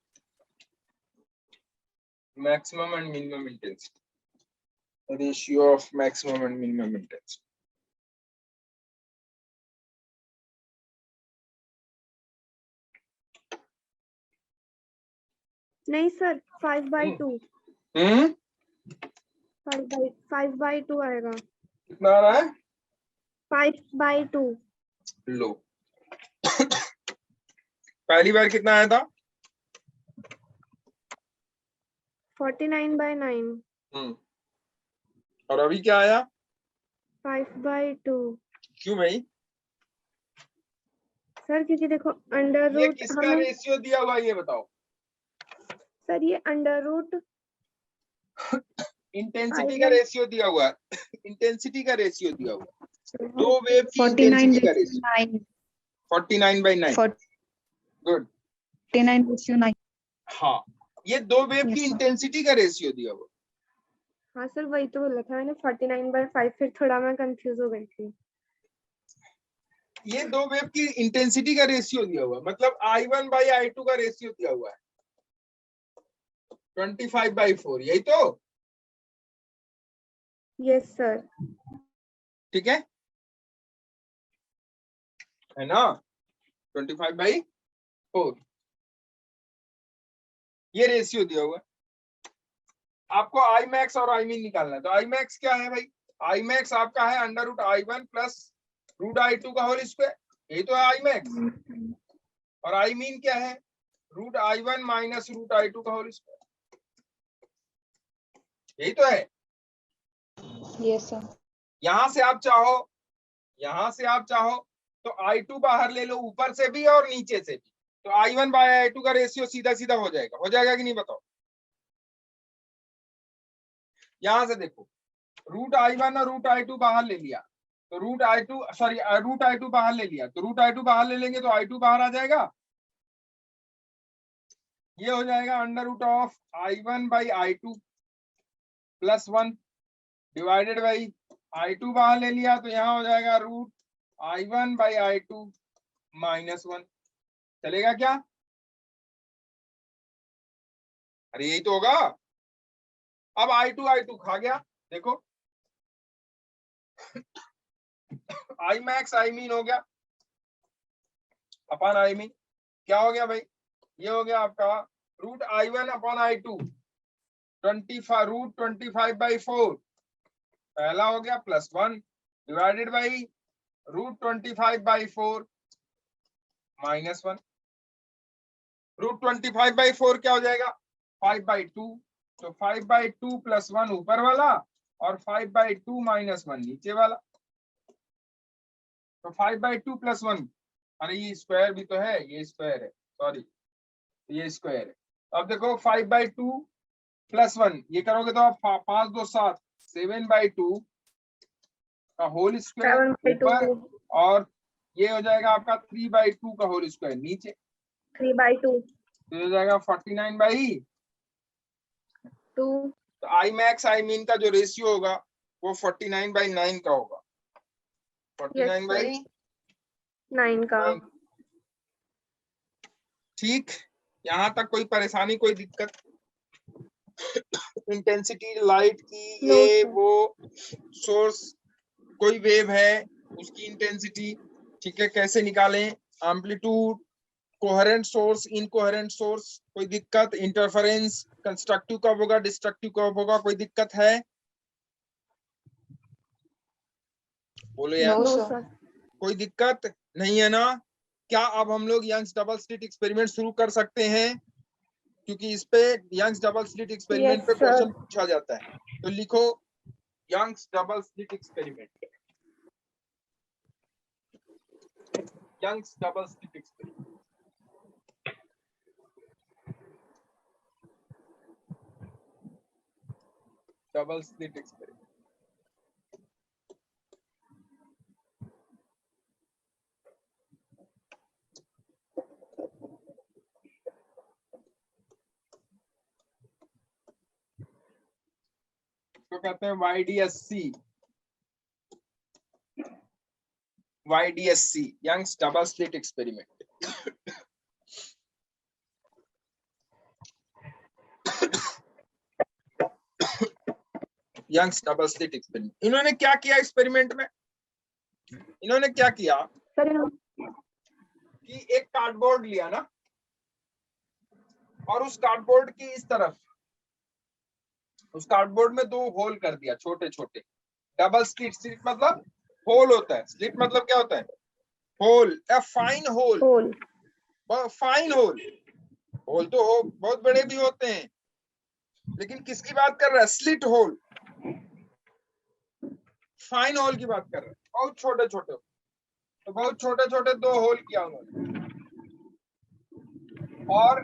maximum and minimum intensity, ratio of maximum and minimum intensity. नहीं सर 5/2। 5/2 आएगा। कितना आ रहा है? 5/2। लो पहली बार कितना आया था? 49/9। और अभी क्या आया? 5/2। क्यों भाई? सर क्योंकि देखो अंडर ये रूट किसका हमें, रेशियो दिया हुआ है ये बताओ? सर ये अंडर रूट इंटेंसिटी का रेशियो दिया हुआ है, इंटेंसिटी का रेशियो दिया हुआ है, दो वेव की 49 इंटेंसिटी का रेशियो 9 49/9। गुड, 49:9। हाँ ये दो वेव Yes, की sir. इंटेंसिटी का रेशियो दिया हुआ। हाँ सर वही तो बोला था मैंने 49/5, फिर थोड़ा मैं कंफ्यूज हो गई थी। ये दो वेव की इंटेंसिटी का रेशियो दिया हुआ है, मतलब I1/I2 का रेशियो दिया हुआ है 25/4, यही तो? Yes sir. ठीक है ना, 25/4 ये रेशियो दिया हुआ है। आपको आई मैक्स और आई मीन निकालना है, तो आई मैक्स क्या है भाई? आई मैक्स आपका है √I1 प्लस √I2 का होल स्क्वायर, यही तो है आई मैक्स। और आई मीन क्या है? √I1 माइनस √I2 का होल स्क्वायर, यही तो है। Yes, sir. यहां से आप चाहो तो I2 बाहर ले लो, ऊपर से भी और नीचे से भी, तो I1/I2 का रेशियो सीधा सीधा हो जाएगा कि नहीं बताओ? यहां से देखो √I1 और √I2 बाहर ले लिया तो √I2 बाहर ले लिया तो √I2 बाहर ले लेंगे तो I2 बाहर आ जाएगा, ये हो जाएगा √I1/I2 plus 1 divided by I2 बाहर ले लिया तो यहाँ हो जाएगा √I1/I2 माइनस 1। चलेगा क्या? अरे यही तो होगा। अब I2 खा गया, देखो आई मैक्स आई मीन हो गया अपन आई मीन, क्या हो गया भाई? ये हो गया आपका √I1/I2 √25/4 पहला हो गया प्लस 1 डिवाइडेड बाई √25/4 माइनस 1। √25/4 क्या हो जाएगा? 5/2, तो 5/2 + 1 ऊपर वाला और 5/2 - 1 नीचे वाला। तो 5/2 + 1, अरे ये स्क्वायर भी तो है, ये स्क्वायर है, सॉरी ये स्क्वायर है। अब देखो 5/2 + 1 ये करोगे तो आप 5 2 7 7/2 का होल स्क्वायर 7/2 ऊपर, और ये हो जाएगा आपका 3/2 का होल स्क्वायर नीचे, 3/2 तो ये हो जाएगा 49/2। तो आई मैक्स आई मीन का जो रेशियो होगा वो 49/9 का होगा, 49/9 का। ठीक, यहाँ तक कोई परेशानी, कोई दिक्कत? इंटेंसिटी लाइट की, No, ये sir. वो सोर्स, कोई वेव है उसकी इंटेंसिटी, ठीक है, कैसे निकालें? Amplitude, coherent source, incoherent source, कोई दिक्कत? इंटरफेरेंस, कंस्ट्रक्टिव कब होगा, डिस्ट्रक्टिव कब होगा, कोई दिक्कत है? बोलो यार, No, No, sir. sir. कोई दिक्कत नहीं है ना? क्या अब हम लोग यंग्स डबल स्लिट एक्सपेरिमेंट शुरू कर सकते हैं? क्योंकि इस पे Young's double slit experiment Yes, पे sir. क्वेश्चन पूछा जाता है, तो लिखो Young's double slit experiment, Young's double slit experiment. Double slit experiment, तो कहते हैं YDSC, Young's double slit experiment. Young's double slit experiment, इन्होंने क्या किया एक्सपेरिमेंट में? इन्होंने क्या किया Sir, कि एक कार्डबोर्ड लिया ना, और उस कार्डबोर्ड की इस तरफ, उस कार्डबोर्ड में 2 होल कर दिया छोटे छोटे। डबल स्लिट, स्लिट मतलब होल होता है, स्लिट मतलब क्या होता है? Hole, a fine hole, whole. Fine hole. Hole तो हो बहुत बड़े भी होते हैं, लेकिन किसकी बात कर रहा है? स्लिट होल, फाइन होल की बात कर रहा है, बहुत छोटे छोटे। तो बहुत छोटे छोटे 2 होल किया उन्होंने, और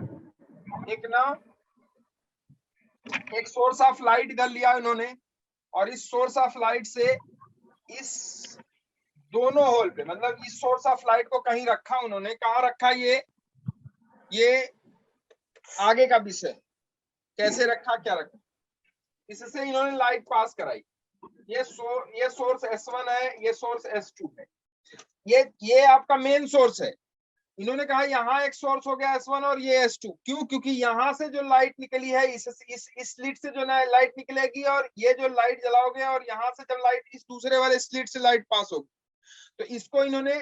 एक सोर्स ऑफ लाइट इधर लिया उन्होंने, और इस सोर्स ऑफ लाइट से इस दोनों होल पे, मतलब इस सोर्स ऑफ लाइट को कहीं रखा उन्होंने। कहाँ रखा? ये आगे का विषय, कैसे रखा, क्या रखा, इससे इन्होंने लाइट पास कराई। ये सोर्स S1 है, ये सोर्स S2 है, ये आपका मेन सोर्स है। इन्होंने कहा यहाँ एक सोर्स हो गया S1 और ये S2, क्यों? क्योंकि यहाँ से जो लाइट निकली है, इस स्लिट से जो लाइट निकलेगी, और ये जो लाइट जलाओगे, और यहाँ से जब लाइट इस दूसरे वाले स्लिट से लाइट पास होगी, तो इसको इन्होंने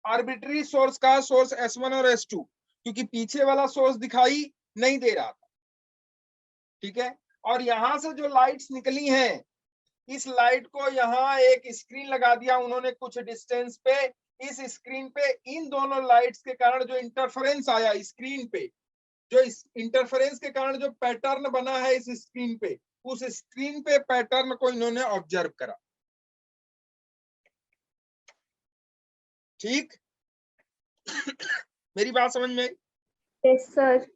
आर्बिट्री सोर्स कहा, सोर्स S1 और S2, क्योंकि पीछे वाला सोर्स दिखाई नहीं दे रहा था, ठीक है। और यहाँ से जो लाइट्स निकली हैं, इस लाइट को यहाँ एक स्क्रीन लगा दिया उन्होंने कुछ डिस्टेंस पे। इस स्क्रीन पे इन दोनों लाइट्स के कारण जो इंटरफेरेंस आया स्क्रीन पे, जो इस इंटरफेरेंस के कारण जो पैटर्न बना है इस स्क्रीन पे, उस स्क्रीन पे पैटर्न को इन्होंने ऑब्जर्व करा, ठीक। मेरी बात समझ में आई? Yes, sir.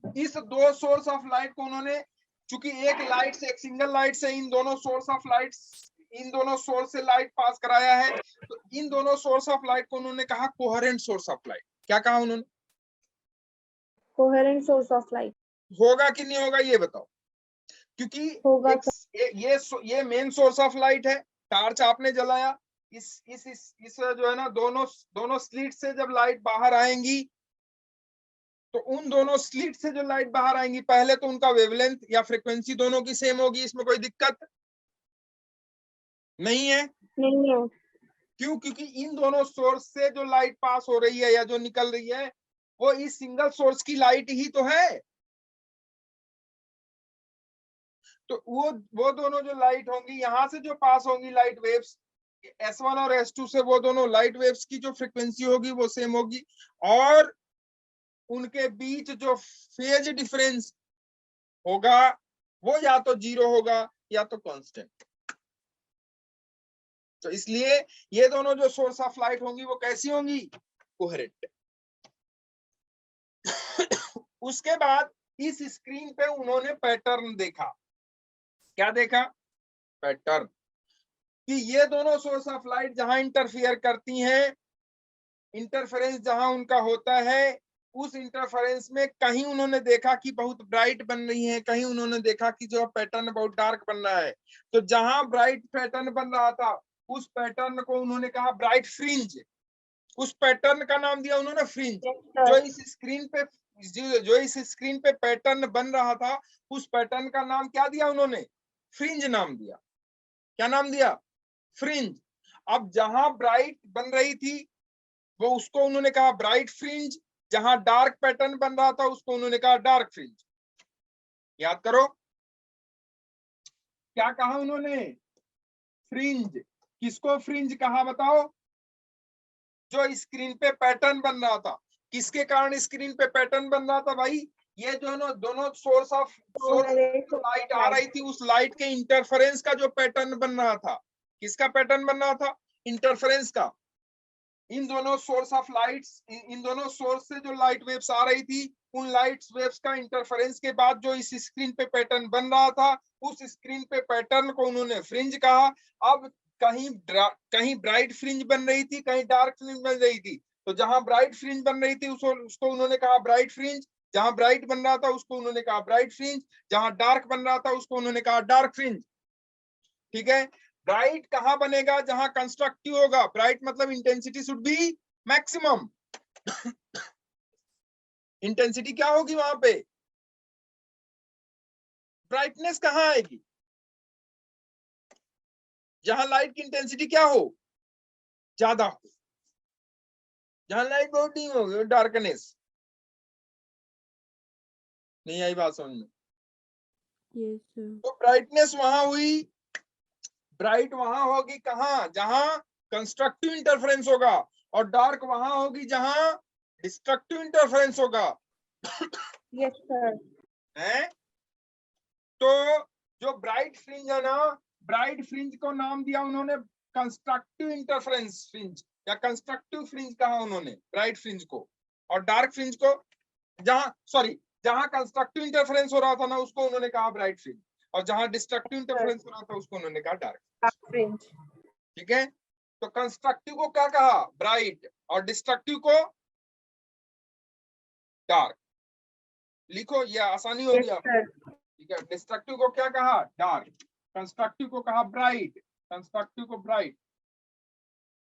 इस 2 सोर्स ऑफ लाइट को उन्होंने, चूंकि एक लाइट से, एक सिंगल लाइट से इन दोनों सोर्स ऑफ लाइट्स, इन दोनों सोर्स से लाइट पास कराया है, तो इन दोनों सोर्स ऑफ लाइट को उन्होंने कहा कोहेरेंट सोर्स ऑफ लाइट। क्या कहा उन्होंने? Coherent source of light. होगा कि नहीं होगा ये बताओ, क्योंकि होगा ये मेन सोर्स ऑफ लाइट है। टार्च आपने जलाया, इस जो है ना, दोनों स्लिट से जब लाइट बाहर आएंगी, तो उन दोनों स्लिट से जो लाइट बाहर आएंगी, पहले तो उनका वेवलेंथ या फ्रीक्वेंसी दोनों की सेम होगी, इसमें कोई दिक्कत नहीं है। नहीं है। क्यों? क्योंकि इन दोनों सोर्स से जो लाइट पास हो रही है या जो निकल रही है, वो इस सिंगल सोर्स की लाइट ही तो है। तो वो दोनों जो लाइट होंगी, यहां से जो पास होंगी लाइट वेव्स, S1 और S2 से, वो दोनों लाइट वेव्स की जो फ्रीक्वेंसी होगी वो सेम होगी, और उनके बीच जो फेज डिफरेंस होगा वो या तो 0 होगा या तो कांस्टेंट। तो इसलिए ये दोनों जो सोर्स ऑफ लाइट होंगी वो कैसी होंगी, कोहेरेंट। उसके बाद इस स्क्रीन पे उन्होंने पैटर्न देखा। क्या देखा, पैटर्न, कि ये दोनों सोर्स ऑफ लाइट जहां इंटरफियर करती हैं, इंटरफेरेंस जहां उनका होता है, उस इंटरफेरेंस में कहीं उन्होंने देखा कि बहुत ब्राइट बन रही है, कहीं उन्होंने देखा कि जो पैटर्न बहुत डार्क बन रहा है। तो जहां ब्राइट पैटर्न बन रहा था उस पैटर्न को उन्होंने कहा ब्राइट फ्रिंज। उस पैटर्न का नाम दिया उन्होंने फ्रिंज। जो इस स्क्रीन पे पैटर्न बन रहा था उस पैटर्न का नाम क्या दिया उन्होंने, फ्रिंज नाम दिया। क्या नाम दिया, फ्रिंज। अब जहां ब्राइट बन रही थी वो उसको उन्होंने कहा ब्राइट फ्रिंज, जहां डार्क पैटर्न बन रहा था उसको उन्होंने कहा डार्क फ्रिंज। याद करो क्या कहा उन्होंने, फ्रिंज। किसको फ्रिंज कहा बताओ, जो स्क्रीन पे पैटर्न बन रहा था। किसके कारण स्क्रीन पे पैटर्न बन रहा था भाई, ये जो दोनों सोर्स लाइट आ रही थी उस लाइट के इंटरफेरेंस का जो पैटर्न बन रहा था। किसका पैटर्न बन रहा था, इंटरफेरेंस का। इन दोनों सोर्स ऑफ लाइट्स, इन दोनों सोर्स से जो लाइट वेव्स आ रही थी उन लाइट वेव्स का इंटरफेरेंस के बाद जो इस स्क्रीन पे पैटर्न बन रहा था उस स्क्रीन पे पैटर्न को उन्होंने फ्रिंज कहा। अब कहीं ब्राइट फ्रिंज बन रही थी, कहीं डार्क फ्रिंज बन रही थी। तो जहां ब्राइट फ्रिंज बन रही थी उसको उन्होंने कहा ब्राइट फ्रिंज, जहां ब्राइट बन रहा था उसको उन्होंने कहा ब्राइट फ्रिंज, जहां डार्क बन रहा था उसको उन्होंने कहा डार्क फ्रिंज। ठीक है, ब्राइट कहां बनेगा, जहां कंस्ट्रक्टिव होगा। ब्राइट मतलब intensity should be maximum. Intensity क्या होगी वहां पे, ब्राइटनेस कहां आएगी, जहां लाइट की इंटेंसिटी क्या हो, ज्यादा हो। जहां लाइट बहुत डीम होगी डार्कनेस। नहीं आई बात समझ में, यस सर। तो ब्राइटनेस वहां हुई, ब्राइट वहां होगी कहां, जहां कंस्ट्रक्टिव इंटरफेरेंस होगा, और डार्क वहां होगी जहां डिस्ट्रक्टिव इंटरफेरेंस होगा। Yes sir. है, तो जो ब्राइट फ्रिंज है ना, ब्राइट फ्रिंज को नाम दिया उन्होंने कंस्ट्रक्टिव इंटरफेरेंस फ्रिंज, या कंस्ट्रक्टिव फ्रिंज कहा उन्होंने ब्राइट फ्रिंज को। और डार्क फ्रिंज को, जहां कंस्ट्रक्टिव इंटरफेरेंस हो रहा था ना उसको उन्होंने कहा ब्राइट फ्रिंज, और जहां डिस्ट्रक्टिव इंटरफेरेंस हो रहा था उसको उन्होंने कहा डार्क फ्रिंज। ठीक है, तो कंस्ट्रक्टिव को क्या कहा, ब्राइट, और डिस्ट्रक्टिव को डार्क। लिखो, ये आसानी हो यस गया। सर। ठीक है, डिस्ट्रक्टिव को क्या कहा, डार्क। कंस्ट्रक्टिव को कहा ब्राइट, कंस्ट्रक्टिव को ब्राइट,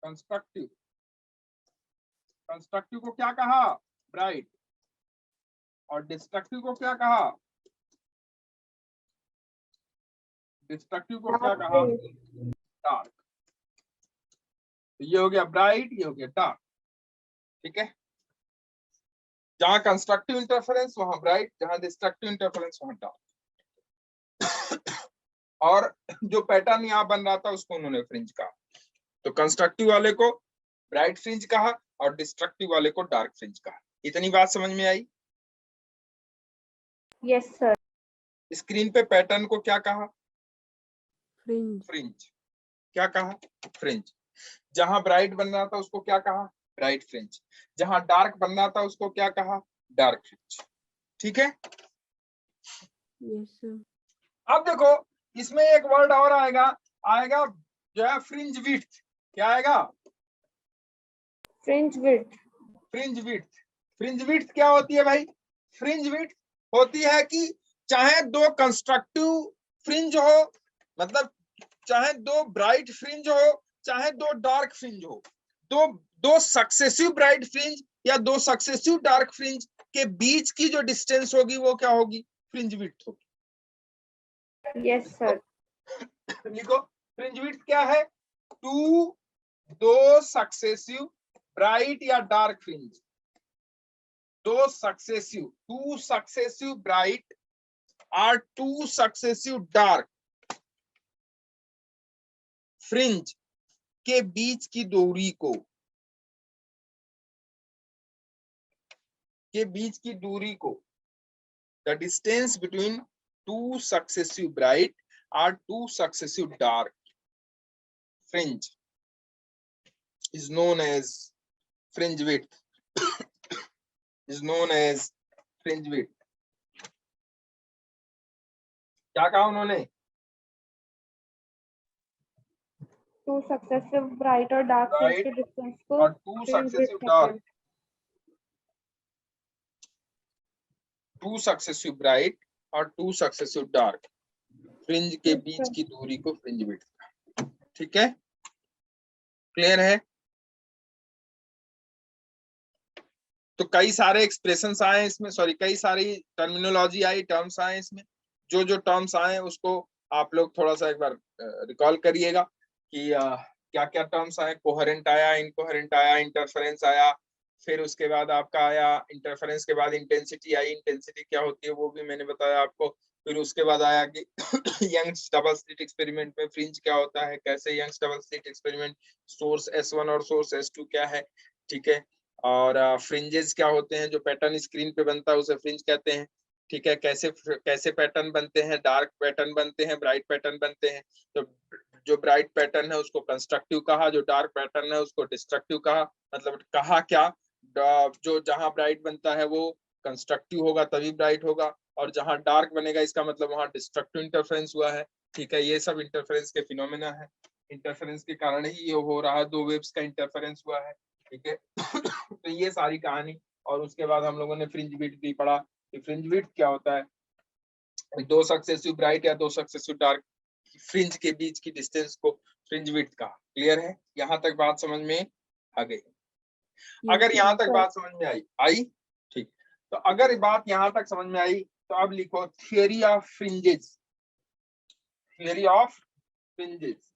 कंस्ट्रक्टिव कंस्ट्रक्टिव को क्या कहा, ब्राइट, और डिस्ट्रक्टिव को क्या कहा, डिस्ट्रक्टिव को क्या कहा, डार्क। तो ये हो गया ब्राइट, ये हो गया डार्क। ठीक है, जहां कंस्ट्रक्टिव इंटरफेरेंस वहां ब्राइट, जहां डिस्ट्रक्टिव इंटरफेरेंस वहां डार्क। और जो पैटर्न यहाँ बन रहा था उसको उन्होंने फ्रिंज कहा। तो कंस्ट्रक्टिव वाले को ब्राइट फ्रिंज कहा और डिस्ट्रक्टिव वाले को डार्क फ्रिंज कहा। इतनी बात समझ में आई। Yes sir. स्क्रीन पे पैटर्न को क्या कहा, फ्रिंज। फ्रिंज। क्या कहा, फ्रिंज। जहां ब्राइट बन रहा था उसको क्या कहा, ब्राइट फ्रिंज। जहां डार्क बन रहा था उसको क्या कहा, डार्क फ्रिंज। ठीक है, यस सर। अब देखो इसमें एक वर्ड और आएगा, आएगा जो है फ्रिंज विड्थ। क्या आएगा, fringe width. Fringe width. Fringe width क्या होती है भाई, फ्रिंज विड्थ होती है कि चाहे दो कंस्ट्रक्टिव फ्रिंज हो, मतलब चाहे दो ब्राइट फ्रिंज हो, चाहे दो डार्क फ्रिंज हो, दो सक्सेसिव ब्राइट फ्रिंज या दो सक्सेसिव डार्क फ्रिंज के बीच की जो डिस्टेंस होगी वो क्या होगी, फ्रिंज विड्थ होगी। Yes sir. लिखो, फ्रिंज विड्थ क्या है, दो सक्सेसिव ब्राइट या dark fringe, two successive bright और टू सक्सेसिव डार्क फ्रिंज के बीच की दूरी को, the distance between two successive bright or two successive dark fringe is known as fringe width. Is known as fringe width. क्या कहा उन्होंने? Two successive bright और dark fringe Bright के distance को और two fringe successive width dark. कहते हैं। Two successive bright और टू सक्सेसिव डार्क फ्रिंज के बीच की दूरी को फ्रिंज विड्थ। ठीक है, क्लियर है? तो कई सारे एक्सप्रेशंस आए इसमें, सॉरी कई सारी टर्मिनोलॉजी आई, टर्म्स आए इसमें। जो जो टर्म्स आए उसको आप लोग थोड़ा सा एक बार रिकॉल करिएगा कि क्या क्या टर्म्स आए। कोहेरेंट आया, इनकोहेरेंट आया, इंटरफेरेंस आया, फिर उसके बाद आपका आया इंटरफेरेंस के बाद इंटेंसिटी आई। इंटेंसिटी क्या होती है वो भी मैंने बताया आपको। फिर उसके बाद आया कि यंग्स डबल स्लिट एक्सपेरिमेंट में फ्रिंज क्या होता है, कैसे Young's double slit experiment, source S1 और सोर्स S2 क्या है, ठीक है, और फ्रिंजेस क्या होते हैं, जो पैटर्न स्क्रीन पे बनता है उसे फ्रिंज कहते हैं। ठीक है, कैसे कैसे पैटर्न बनते हैं, डार्क पैटर्न बनते हैं, ब्राइट पैटर्न बनते हैं। तो जो ब्राइट पैटर्न है उसको कंस्ट्रक्टिव कहा, जो डार्क पैटर्न है उसको डिस्ट्रक्टिव कहा। मतलब कहा क्या, जो जहां ब्राइट बनता है वो कंस्ट्रक्टिव होगा तभी ब्राइट होगा, और जहां डार्क बनेगा इसका मतलब वहां डिस्ट्रक्टिव इंटरफेरेंस हुआ है। ठीक है, ये सब इंटरफेरेंस के फिनोमेना है। इंटरफेरेंस के कारण ही ये हो रहा है, दो वेव्स का इंटरफेरेंस हुआ है। ठीक है तो ये सारी कहानी। और उसके बाद हम लोगों ने फ्रिंज विड्थ भी पढ़ा कि फ्रिंज विड्थ क्या होता है, दो सक्सेसिव ब्राइट या दो सक्सेसिव डार्क फ्रिंज के बीच की डिस्टेंस को फ्रिंज विड्थ का। क्लियर है? यहाँ तक बात समझ में आ गई? अगर यहाँ तक बात समझ में आई ठीक। तो अगर बात यहाँ तक समझ में आई तो अब लिखो theory of fringes. Theory of fringes,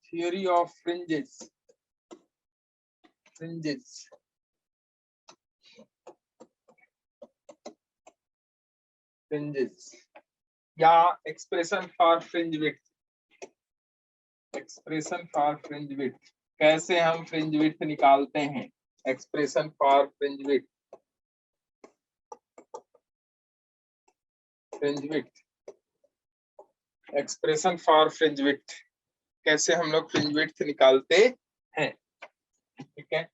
theory of fringes, fringes. Fringes या expression for fringe width. Expression for fringe width, कैसे हम फ्रिंज विड्थ निकालते हैं। Expression for fringe width, fringe width, expression for fringe width, कैसे हम लोग fringe width निकालते हैं। ठीक है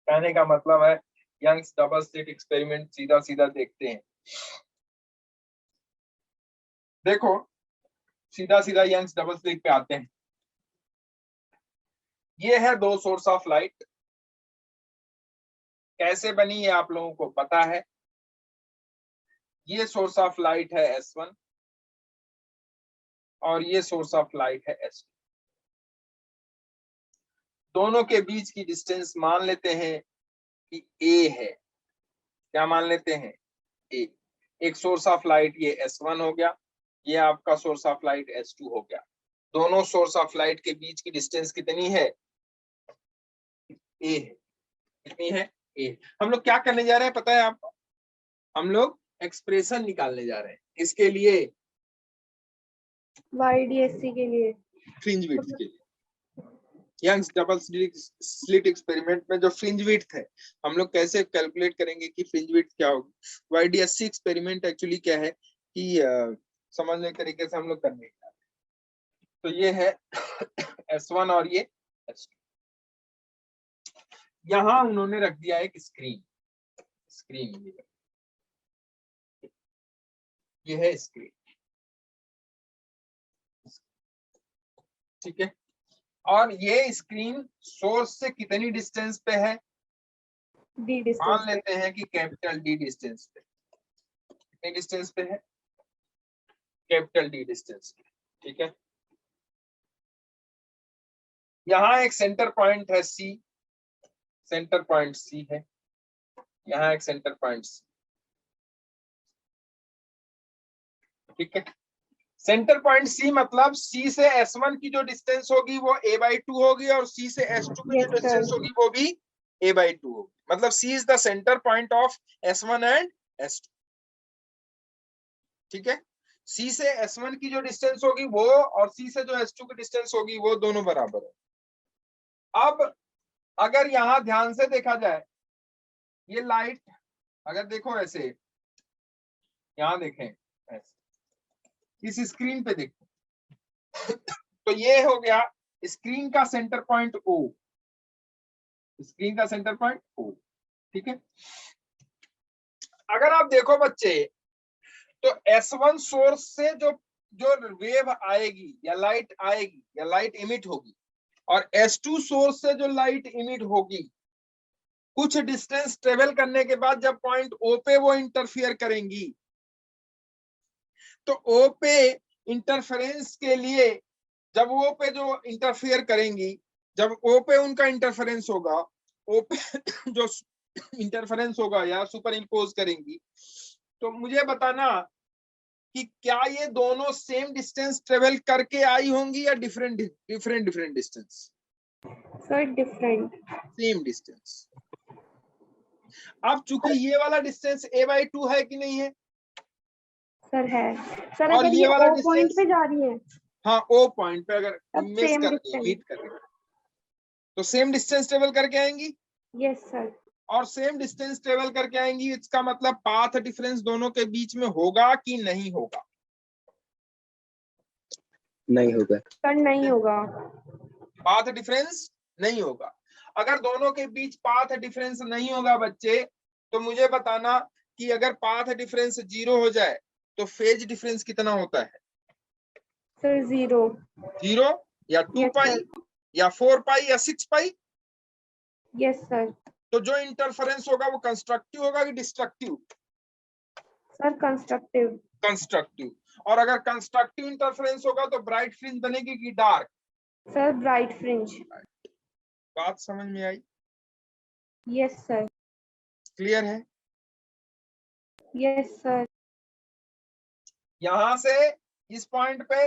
कहने का मतलब है यंग्स डबल स्लिट एक्सपेरिमेंट सीधा सीधा देखते हैं। देखो सीधा सीधा यंग्स डबल स्लिट पे आते हैं। ये है दो सोर्स ऑफ लाइट, कैसे बनी ये आप लोगों को पता है। ये सोर्स ऑफ लाइट है S1 और ये सोर्स ऑफ लाइट है S2। दोनों के बीच की डिस्टेंस मान लेते हैं कि A है। क्या मान लेते हैं? A। एक सोर्स ऑफ लाइट ये S1 हो गया, ये आपका सोर्स ऑफ लाइट S2 हो गया। दोनों सोर्स ऑफ लाइट के बीच की डिस्टेंस कितनी है? A है। कितनी है? A। हम लोग क्या करने जा रहे हैं पता है आपको? हम लोग एक्सप्रेशन निकालने जा रहे हैं। इसके लिए YDSC के लिए, फ्रिंज विड्थ के लिए। यंग्स डबल स्लिट एक्सपेरिमेंट में जो फ्रिंज विड्थ है हम लोग कैसे कैलकुलेट करेंगे कि फ्रिंज विड्थ क्या होगी। YDSC एक्सपेरिमेंट एक्चुअली क्या है कि समझने के तरीके से हम लोग करने जा रहे हैं। तो ये है S1 और ये S2। यहाँ उन्होंने रख दिया एक स्क्रीन। स्क्रीन ये है स्क्रीन। ठीक है, और ये स्क्रीन सोर्स से कितनी डिस्टेंस पे है? D डिस्टेंस मान लेते हैं कि कैपिटल D डिस्टेंस पे। कितनी डिस्टेंस पे है? कैपिटल D डिस्टेंस पे। ठीक है, यहाँ एक सेंटर पॉइंट है C, सेंटर पॉइंट C है, यहाँ एक सेंटर पॉइंट C। ठीक है, सेंटर पॉइंट C मतलब C से S1 की जो डिस्टेंस होगी वो a/2 होगी और C से S2 की जो Yes, डिस्टेंस sir. होगी वो भी a/2 होगी। मतलब C is the centre point of S1 and S2। ठीक है, C से S1 की जो डिस्टेंस होगी वो और C से जो S2 की डिस्टेंस होगी वो दोनों बराबर है। अब अगर यहाँ ध्यान से देखा जाए, ये लाइट अगर देखो ऐसे, यहाँ देखें ऐसे, इस स्क्रीन पे देखो तो ये हो गया स्क्रीन का सेंटर पॉइंट O, स्क्रीन का सेंटर पॉइंट O, ठीक है। अगर आप देखो बच्चे तो S1 सोर्स से जो जो वेव आएगी या लाइट आएगी या लाइट इमिट होगी, और S2 सोर्स से जो लाइट इमिट होगी, कुछ डिस्टेंस ट्रेवल करने के बाद जब पॉइंट O पे वो इंटरफियर करेंगी, तो O पे इंटरफेरेंस के लिए जब O पे जो इंटरफियर करेंगी, जब O पे उनका इंटरफेरेंस होगा, O पे जो इंटरफेरेंस होगा या सुपर इम्पोज करेंगी, तो मुझे बताना कि क्या ये दोनों सेम डिस्टेंस ट्रेवल करके आई होंगी या different different distance? Sir different. Same distance. अब चूंकि ये वाला डिस्टेंस a/2 है कि नहीं है, सर है। सर और अगर ये ये वाला O पॉइंट distance- पे जा रही है, हाँ O पॉइंट पे अगर तब मिस same कर distance। मीट कर तो सेम डिस्टेंस ट्रेवल करके आएंगी, यस सर। और सेम डिस्टेंस ट्रेवल करके आएंगी, इसका मतलब पाथ डिफरेंस दोनों के बीच में होगा कि नहीं होगा? नहीं होगा। सर नहीं होगा। पाथ डिफरेंस नहीं होगा। अगर दोनों के बीच पाथ डिफरेंस नहीं होगा बच्चे, तो मुझे बताना कि अगर पाथ डिफरेंस 0 हो जाए तो फेज डिफरेंस कितना होता है? सर 0। 0 या 2 Yes, पाई sir. या 4 पाई या 6 पाई? Yes sir. तो जो इंटरफेरेंस होगा वो कंस्ट्रक्टिव होगा कि डिस्ट्रक्टिव? Sir constructive. कंस्ट्रक्टिव। और अगर कंस्ट्रक्टिव इंटरफेरेंस होगा तो ब्राइट फ्रिंज बनेगी कि डार्क? Sir bright fringe. बात समझ में आई? Yes sir. क्लियर है? Yes sir. यहां से इस पॉइंट पे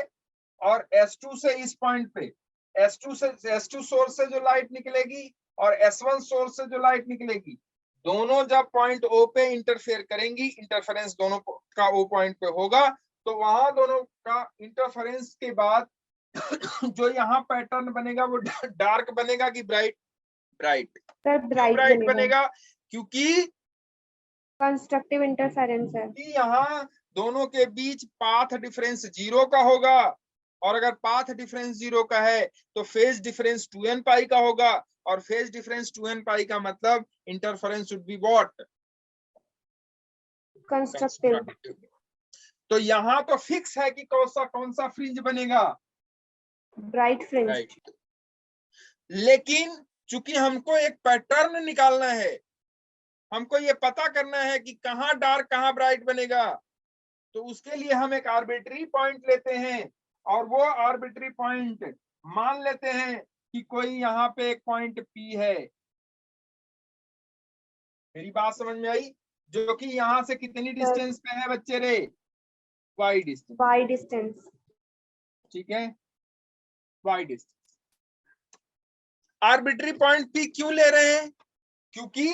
और S2 से इस पॉइंट पे, S2 सोर्स से जो लाइट निकलेगी और S1 सोर्स से जो लाइट निकलेगी, दोनों जब पॉइंट O पे इंटरफेयर करेंगी, इंटरफेरेंस दोनों का O पॉइंट पे होगा, तो वहां दोनों का इंटरफेरेंस के बाद जो यहाँ पैटर्न बनेगा वो डार्क बनेगा कि ब्राइट? ब्राइट। सर क्यों ब्राइट ब्राइट बनेगा? क्योंकि कंस्ट्रक्टिव इंटरफेरेंस है। यहाँ दोनों के बीच पाथ डिफरेंस 0 का होगा, और अगर पाथ डिफरेंस 0 का है तो फेज डिफरेंस 2n पाई का होगा, और फेज डिफरेंस 2n पाई का मतलब interference should be what? Constructive. तो यहाँ तो फिक्स है कि कौन सा फ्रिंज बनेगा? Bright fringe. राइट। लेकिन चूंकि हमको एक पैटर्न निकालना है, हमको ये पता करना है कि कहाँ डार्क कहाँ ब्राइट बनेगा, तो उसके लिए हम एक आर्बिट्री पॉइंट लेते हैं, और वो आर्बिट्री पॉइंट मान लेते हैं कि कोई यहाँ पे एक पॉइंट P है। मेरी बात समझ में आई? जो कि यहाँ से कितनी डिस्टेंस पे है बच्चे रे? y distance. Y distance. ठीक है, y distance. Arbitrary point P क्यों ले रहे हैं? क्योंकि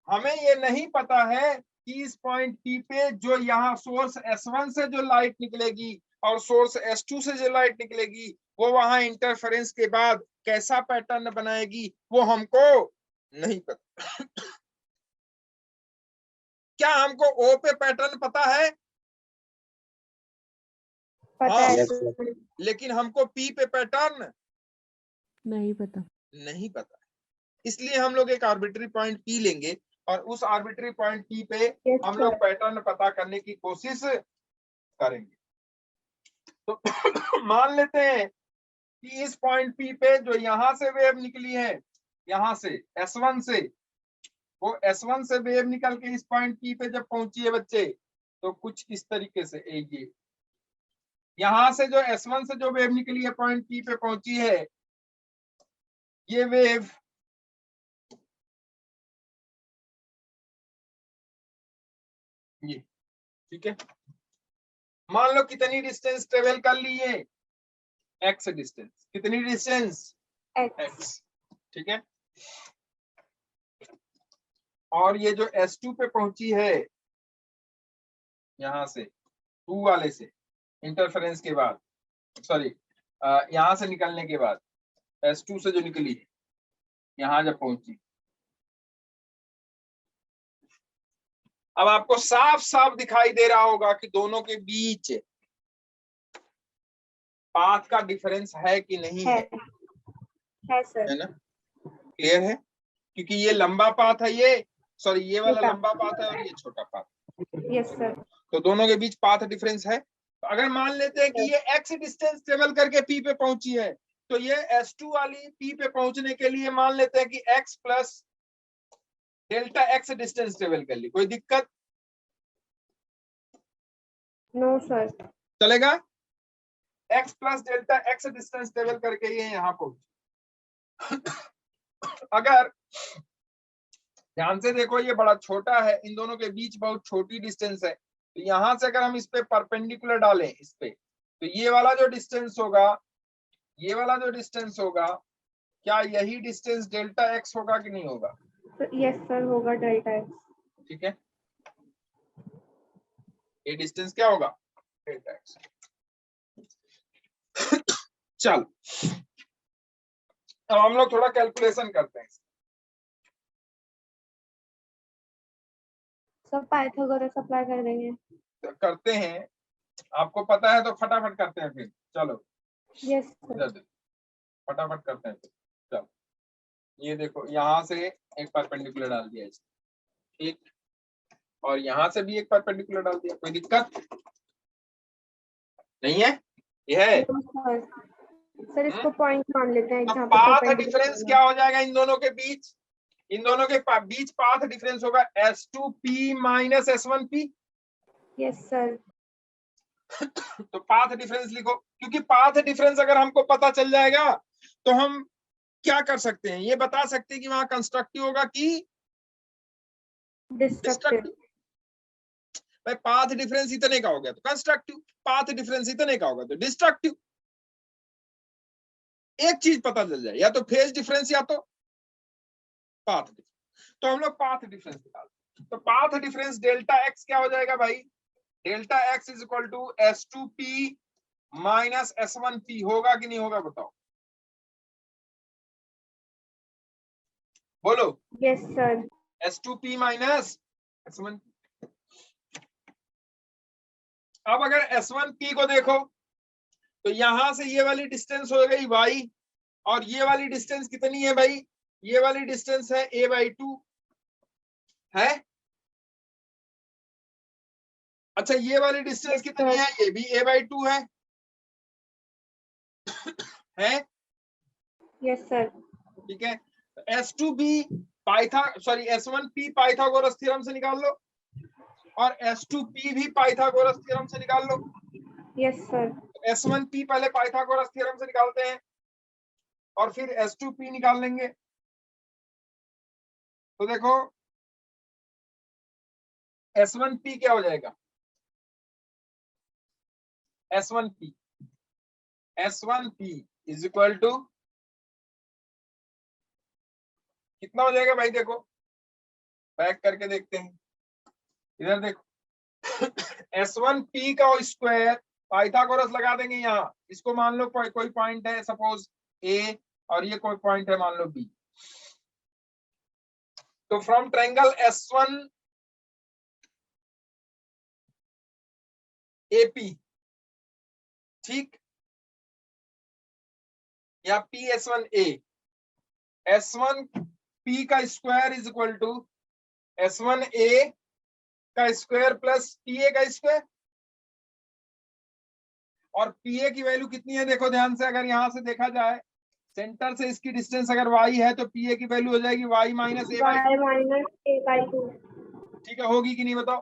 हमें ये नहीं पता है कि इस पॉइंट P पे जो यहाँ सोर्स S1 से जो लाइट निकलेगी और सोर्स S2 से जो लाइट निकलेगी, वो वहां इंटरफेरेंस के बाद कैसा पैटर्न बनाएगी, वो हमको नहीं पता। क्या हमको O पे पैटर्न पता है? पता हाँ, है Yes, सर। sir. लेकिन हमको P पे पैटर्न नहीं पता। नहीं पता। इसलिए हम लोग एक आर्बिट्री पॉइंट P लेंगे, और उस आर्बिट्री पॉइंट P पे Yes, हम लोग sir. पैटर्न पता करने की कोशिश करेंगे। तो मान लेते हैं कि इस पॉइंट P पे जो यहाँ से वेव निकली है, यहाँ से S1 से, वो S1 से वेव निकल के इस पॉइंट P पे जब पहुंची है बच्चे, तो कुछ इस तरीके से ये यहाँ से जो S1 से जो वेव निकली है पॉइंट P पे पहुंची है, ये वेव ये, ठीक है। मान लो कितनी डिस्टेंस ट्रेवल कर ली है? x distance. कितनी डिस्टेंस? एक्स। x, ठीक है। और ये जो S2 पे पहुंची है, यहां से 2 वाले से इंटरफेरेंस के बाद, सॉरी यहां से निकलने के बाद, S2 से जो निकली यहां जब पहुंची, अब आपको साफ साफ दिखाई दे रहा होगा कि दोनों के बीच पाथ का डिफरेंस है कि नहीं है सर। है ना? क्लियर है? क्योंकि ये लंबा पाथ है, ये सॉरी ये वाला छोटा। लंबा पाथ है और ये छोटा पाथ, यस सर। तो दोनों के बीच पाथ डिफरेंस है। तो अगर मान लेते हैं कि ये x डिस्टेंस ट्रेवल करके p पे पहुंची है, तो ये s2 वाली p पे पहुंचने के लिए मान लेते हैं कि x plus delta x distance travel कर ली। कोई दिक्कत? No sir. चलेगा? x plus delta x distance travel करके ये यहाँ पहुंची। अगर ध्यान से देखो, ये बड़ा छोटा है, इन दोनों के बीच बहुत छोटी डिस्टेंस है, तो यहां से अगर हम इस पे परपेंडिकुलर डालें इस पे, तो ये वाला जो डिस्टेंस होगा, ये वाला जो डिस्टेंस होगा, क्या यही डिस्टेंस डेल्टा x होगा कि नहीं होगा? यस सर, होगा डेल्टा एक्स। ठीक है, ये डिस्टेंस क्या होगा? Delta x। चल अब हम लोग थोड़ा कैलकुलेशन करते हैं। सब पाइथागोरस अप्लाई कर देंगे। तो करते हैं, आपको पता है तो फटाफट करते हैं फिर। चलो यस सर। इधर देखो, फटाफट करते हैं फिर। चलो ये देखो, यहाँ से एक परपेंडिकुलर डाल दिया इसको, ठीक, और यहाँ से भी एक परपेंडिकुलर डाल दिया। कोई दिक्कत नहीं है? ये है। सर इसको पॉइंट मान लेते हैं तो जहाँ पाथ पे डिफरेंस क्या हो जाएगा इन दोनों के बीच? इन दोनों के बीच पाथ डिफरेंस होगा S2P minus S1P। Yes sir. तो पाथ डिफरेंस लिखो, क्योंकि पाथ डिफरेंस अगर हमको पता चल जाएगा तो हम क्या कर सकते हैं, ये बता सकते हैं कि वहां कंस्ट्रक्टिव होगा कि डिस्ट्रक्टिव। भाई पाथ डिफरेंस इतने का हो गया तो कंस्ट्रक्टिव, पाथ डिफरेंस इतने का होगा तो डिस्ट्रक्टिव। एक चीज पता चल जाए, या तो फेज डिफरेंस या तो पाथ डिफरेंस। तो हम लोग पाथ डिफरेंस निकालते हैं। तो पाथ डिफरेंस डेल्टा एक्स क्या हो जाएगा भाई? Delta x is equal to S2P minus S1P। होगा कि नहीं होगा बताओ, बोलो। Yes sir. S2P minus S1। अब अगर S1P को देखो तो यहां से ये वाली डिस्टेंस हो गई y, और ये वाली डिस्टेंस कितनी है भाई? ये वाली डिस्टेंस है a/2 है। अच्छा ये वाली डिस्टेंस कितनी है? ये भी a/2 है है। Yes sir. ठीक है, S2B S1P पाइथागोरस थ्योरम से निकाल लो, और S2P भी पाइथागोरस थ्योरम से निकाल लो। Yes sir. S1P पहले पाइथागोरस थ्योरम से निकालते हैं और फिर S2P निकाल लेंगे। तो देखो S1P क्या हो जाएगा? S1P इज इक्वल टू कितना हो जाएगा भाई? देखो बैक करके देखते हैं, इधर देखो। S1P का स्क्वायर पाइथागोरस लगा देंगे यहाँ, इसको मान लो कोई पॉइंट है सपोज A, और ये कोई पॉइंट है मान लो B। तो फ्रॉम ट्रायंगल S1 AP, ठीक, या PS1A, S1P का square is equal to S1A का स्क्वायर प्लस PA का स्क्वायर। और PA की वैल्यू कितनी है देखो ध्यान से, अगर यहां से देखा जाए सेंटर से इसकी डिस्टेंस अगर y है तो PA की वैल्यू हो जाएगी y माइनस a/2। ठीक है, होगी कि नहीं बताओ?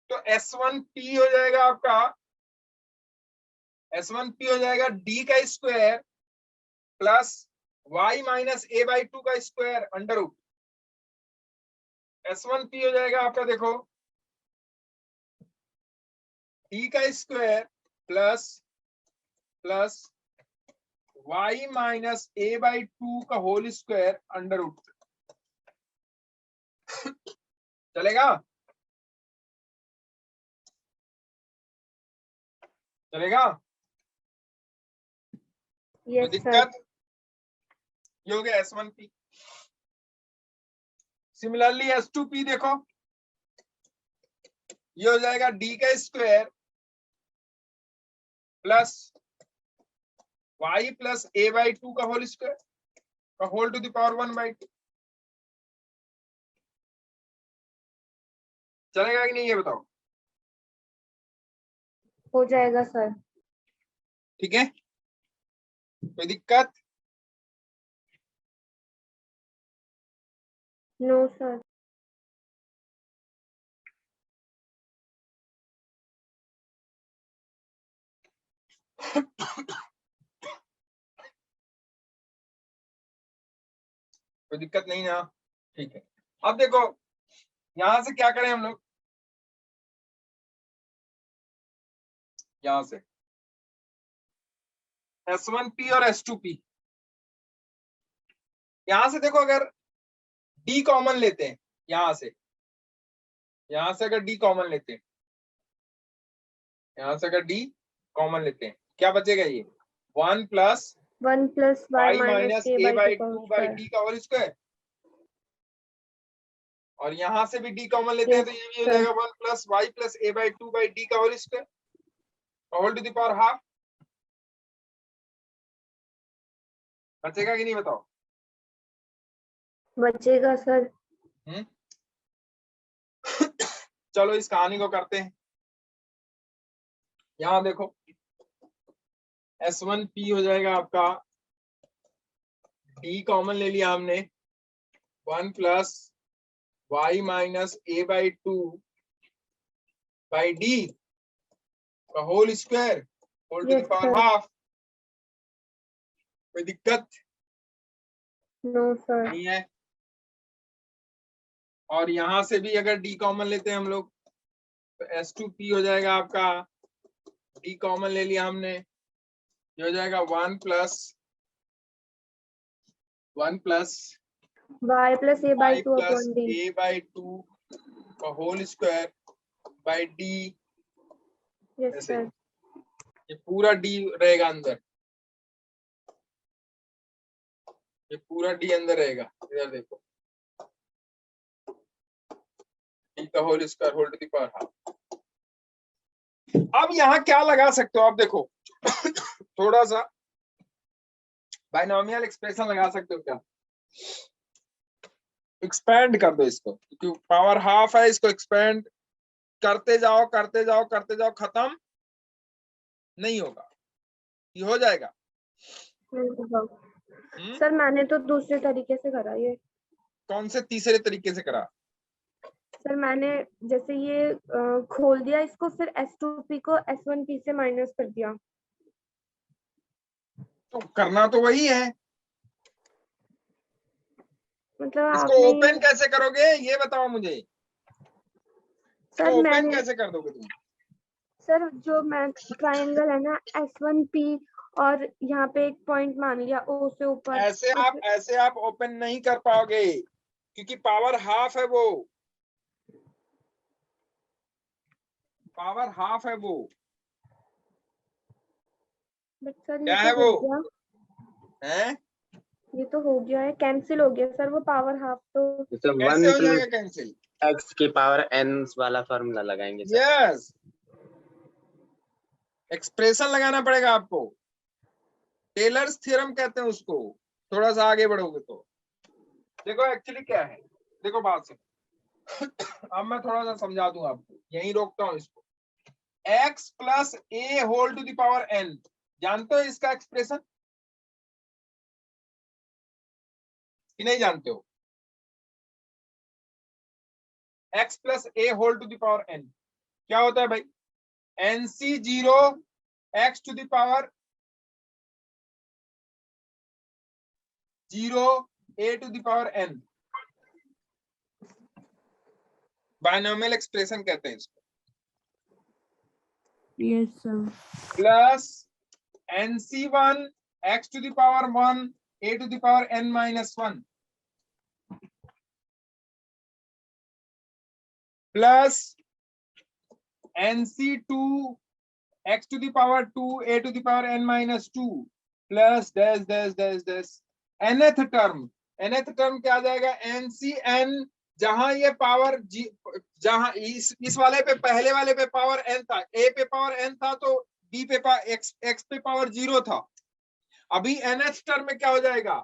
तो S1P हो जाएगा आपका, S1P हो जाएगा d का square plus y minus a/2 का स्क्वायर अंडर रूट। S1P हो जाएगा आपका देखो d का square plus y minus a/2 का होल स्क्वायर अंडर रूट। चलेगा? चलेगा? कोई यस सर। दिक्कत? ये हो गया S1P। सिमिलरली S2P देखो, ये हो जाएगा D का square plus y plus a/2 का होल स्क्वायर का होल टू द पावर 1/2। चलेगा कि नहीं ये बताओ? हो जाएगा सर। ठीक है, कोई दिक्कत? No sir. कोई दिक्कत नहीं ना? ठीक है, अब देखो यहां से क्या करें हम लोग, यहां से S1P और S2P, यहां से देखो अगर D कॉमन लेते हैं, यहां से अगर D कॉमन लेते हैं, यहां से अगर D कॉमन लेते हैं, क्या बचेगा? ये 1 plus 1 plus y y minus minus a a by by 2 two by D का होल स्क्वायर, और यहां से भी D कॉमन लेते हैं तो ये भी हो जाएगा 1 plus y plus a by 2 by D का whole square whole to the power half. बचेगा कि नहीं बताओ? बचेगा सर। चलो इस कहानी को करते हैं। यहां देखो S1P हो जाएगा आपका, D कॉमन ले लिया हमने, 1 plus y minus a by 2 by D का whole square whole to the yes power sir. Half. कोई दिक्कत नो सर। नहीं है? और यहां से भी अगर D कॉमन लेते हैं हम लोग तो S2P हो जाएगा आपका, D कॉमन ले लिया हमने, ये हो जाएगा 1 plus y plus a by y 2 plus upon d। a by 2 का whole square by D। Yes ऐसे सर। ये पूरा D रहेगा अंदर, ये पूरा D अंदर रहेगा, इधर देखो D का whole square whole to the power half. अब यहाँ क्या लगा सकते हो आप देखो थोड़ा सा बाइनोमियल एक्सप्रेशन लगा सकते हो क्या? एक्सपेंड कर दो इसको, क्योंकि पावर हाफ है, इसको एक्सपेंड करते जाओ करते जाओ करते जाओ, खत्म नहीं होगा, ये हो जाएगा। सर मैंने तो दूसरे तरीके से करा ये। कौन से तीसरे तरीके से करा? सर मैंने जैसे ये खोल दिया इसको, फिर S2P को S1P से माइनस कर दिया। तो करना तो वही है, मतलब इसको आपने ओपन कैसे करोगे ये बताओ मुझे, इसको सर ओपन मैंने कैसे कर दोगे तुम? सर जो मैं ट्रायंगल है ना S1P, और यहाँ पे एक पॉइंट मान लिया O से ऊपर, ऐसे आप ओपन नहीं कर पाओगे, क्योंकि पावर हाफ है वो, पावर हाफ है वो। बट सर क्या ये है तो हो वो गया, है? ये तो हो गया है, कैंसिल हो गया सर वो पावर हाफ तो। कैसे हो जाएगा कैंसिल? x की पावर n वाला फॉर्मूला लगाएंगे सर। यस, एक्सप्रेशन लगाना पड़ेगा आपको, टेलर्स थ्योरम कहते हैं उसको। थोड़ा सा आगे बढ़ोगे तो देखो एक्चुअली क्या है, देखो बात से अब मैं थोड़ा सा समझा दूं आपको, यहीं रोकता हूं इसको। x plus a whole to the power n, जानते हो इसका एक्सप्रेशन कि नहीं जानते हो? x plus a whole to the power n क्या होता है भाई? NC0 x to the power 0 a to the power n, binomial expression कहते हैं इसको। Yes, sir. Plus NC1 x to the power 1 a to the power n minus 1 plus NC2 x to the power 2 a to the power n minus 2 plus dash dash dash dash nth term क्या आ जाएगा? NCn जहां ये power जहां इस वाले पे पहले वाले पे पावर n था, a पे पावर n था तो b पे x पे पावर 0 था। अभी nth टर्म में क्या हो जाएगा,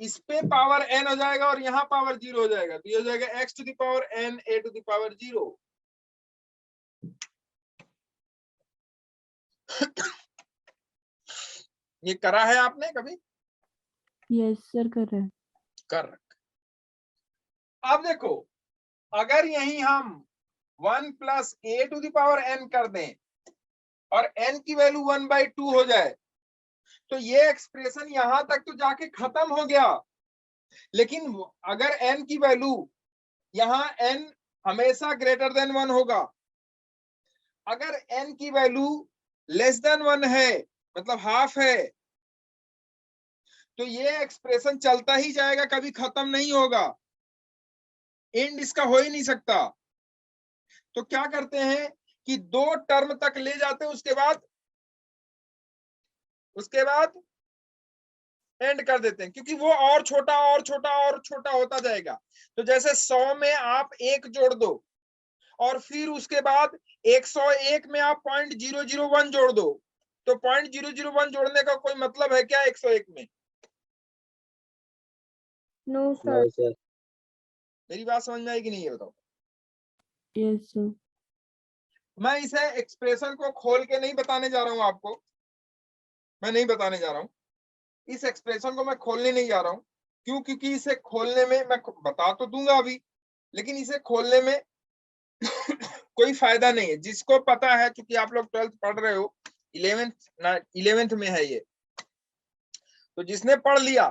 इस पे पावर n हो जाएगा और यहाँ पावर 0 हो जाएगा, तो ये हो जाएगा x to the power n a to the power 0। ये करा है आपने कभी? यस सर कर रहे हैं। कर रख। अब देखो, अगर यही हम 1 plus a to the power n कर दें और n की वैल्यू 1/2 हो जाए, तो ये एक्सप्रेशन यहां तक तो जाके खत्म हो गया। लेकिन अगर n की वैल्यू यहां n हमेशा ग्रेटर देन 1 होगा, अगर n की वैल्यू लेस देन 1 है, मतलब हाफ है, तो ये एक्सप्रेशन चलता ही जाएगा, कभी खत्म नहीं होगा, एंड इसका हो ही नहीं सकता। तो क्या करते हैं कि 2 टर्म तक ले जाते हैं, उसके बाद एंड कर देते हैं, क्योंकि वो और छोटा और छोटा और छोटा होता जाएगा। तो जैसे 100 में आप 1 जोड़ दो और फिर उसके बाद 101 में आप 0.001 जोड़ दो, तो 0.001 जोड़ने का कोई मतलब है क्या 101 में? No no sir. सर। मेरी बात समझ में आएगी नहीं, ये बताओ। Yes sir. मैं इसे एक्सप्रेशन को खोल के नहीं बताने जा रहा हूं आपको, मैं नहीं बताने जा रहा हूं, इस एक्सप्रेशन को मैं खोलने नहीं जा रहा हूं। क्यों? क्योंकि इसे खोलने में मैं बता तो दूंगा अभी, लेकिन इसे खोलने में कोई फायदा नहीं है। जिसको पता है, क्योंकि आप लोग 12th पढ़ रहे हो, 11th में है ये, तो जिसने पढ़ लिया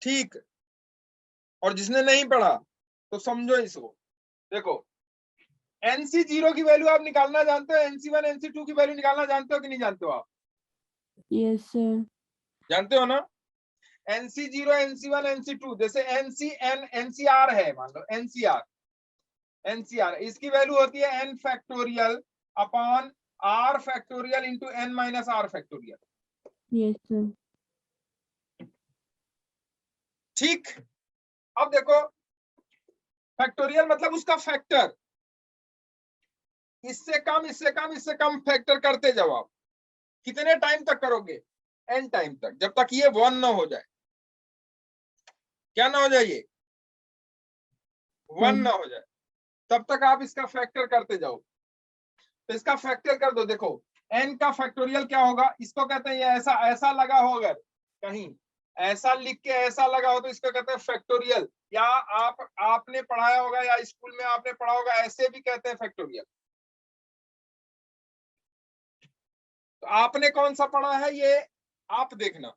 ठीक, और जिसने नहीं पढ़ा तो समझो इसको। देखो, NC0 की वैल्यू आप निकालना जानते हो, NC1 NC2 की वैल्यू निकालना जानते हो कि नहीं जानते हो आप? Yes sir. जानते हो ना? NC0 NC1 NC2, जैसे NCN NCR है, मान लो NCR, इसकी वैल्यू होती है n factorial upon r factorial into n minus r factorial. Yes sir. ठीक, अब देखो, फैक्टोरियल मतलब उसका फैक्टर, इससे कम इससे कम इससे कम फैक्टर करते जाओ आप। कितने टाइम तक करोगे? n टाइम तक, जब तक ये 1 ना हो जाए। क्या ना हो जाए? ये 1 ना हो जाए, तब तक आप इसका फैक्टर करते जाओ। तो इसका फैक्टर कर दो। देखो, n का फैक्टोरियल क्या होगा, इसको कहते हैं, ये ऐसा ऐसा लगा हो, अगर कहीं ऐसा लिख के ऐसा लगा हो तो इसको कहते हैं फैक्टोरियल, या आपने पढ़ाया होगा या स्कूल में आपने पढ़ा होगा, ऐसे भी कहते हैं फैक्टोरियल। तो आपने कौन सा पढ़ा है ये आप देखना,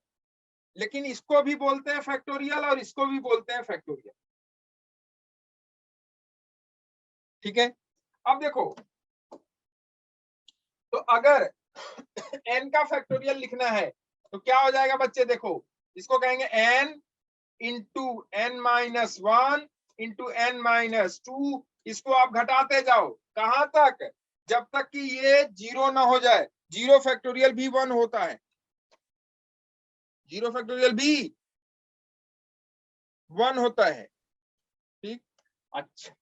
लेकिन इसको भी बोलते हैं फैक्टोरियल और इसको भी बोलते हैं फैक्टोरियल। ठीक है, अब देखो, तो अगर n का फैक्टोरियल लिखना है तो क्या हो जाएगा बच्चे? देखो, इसको कहेंगे n into n minus 1 into n minus 2। इसको आप घटाते जाओ, कहां तक? जब तक कि ये 0 ना हो जाए। 0 फैक्टोरियल भी 1 होता है, 0 फैक्टोरियल भी 1 होता है। ठीक, अच्छा,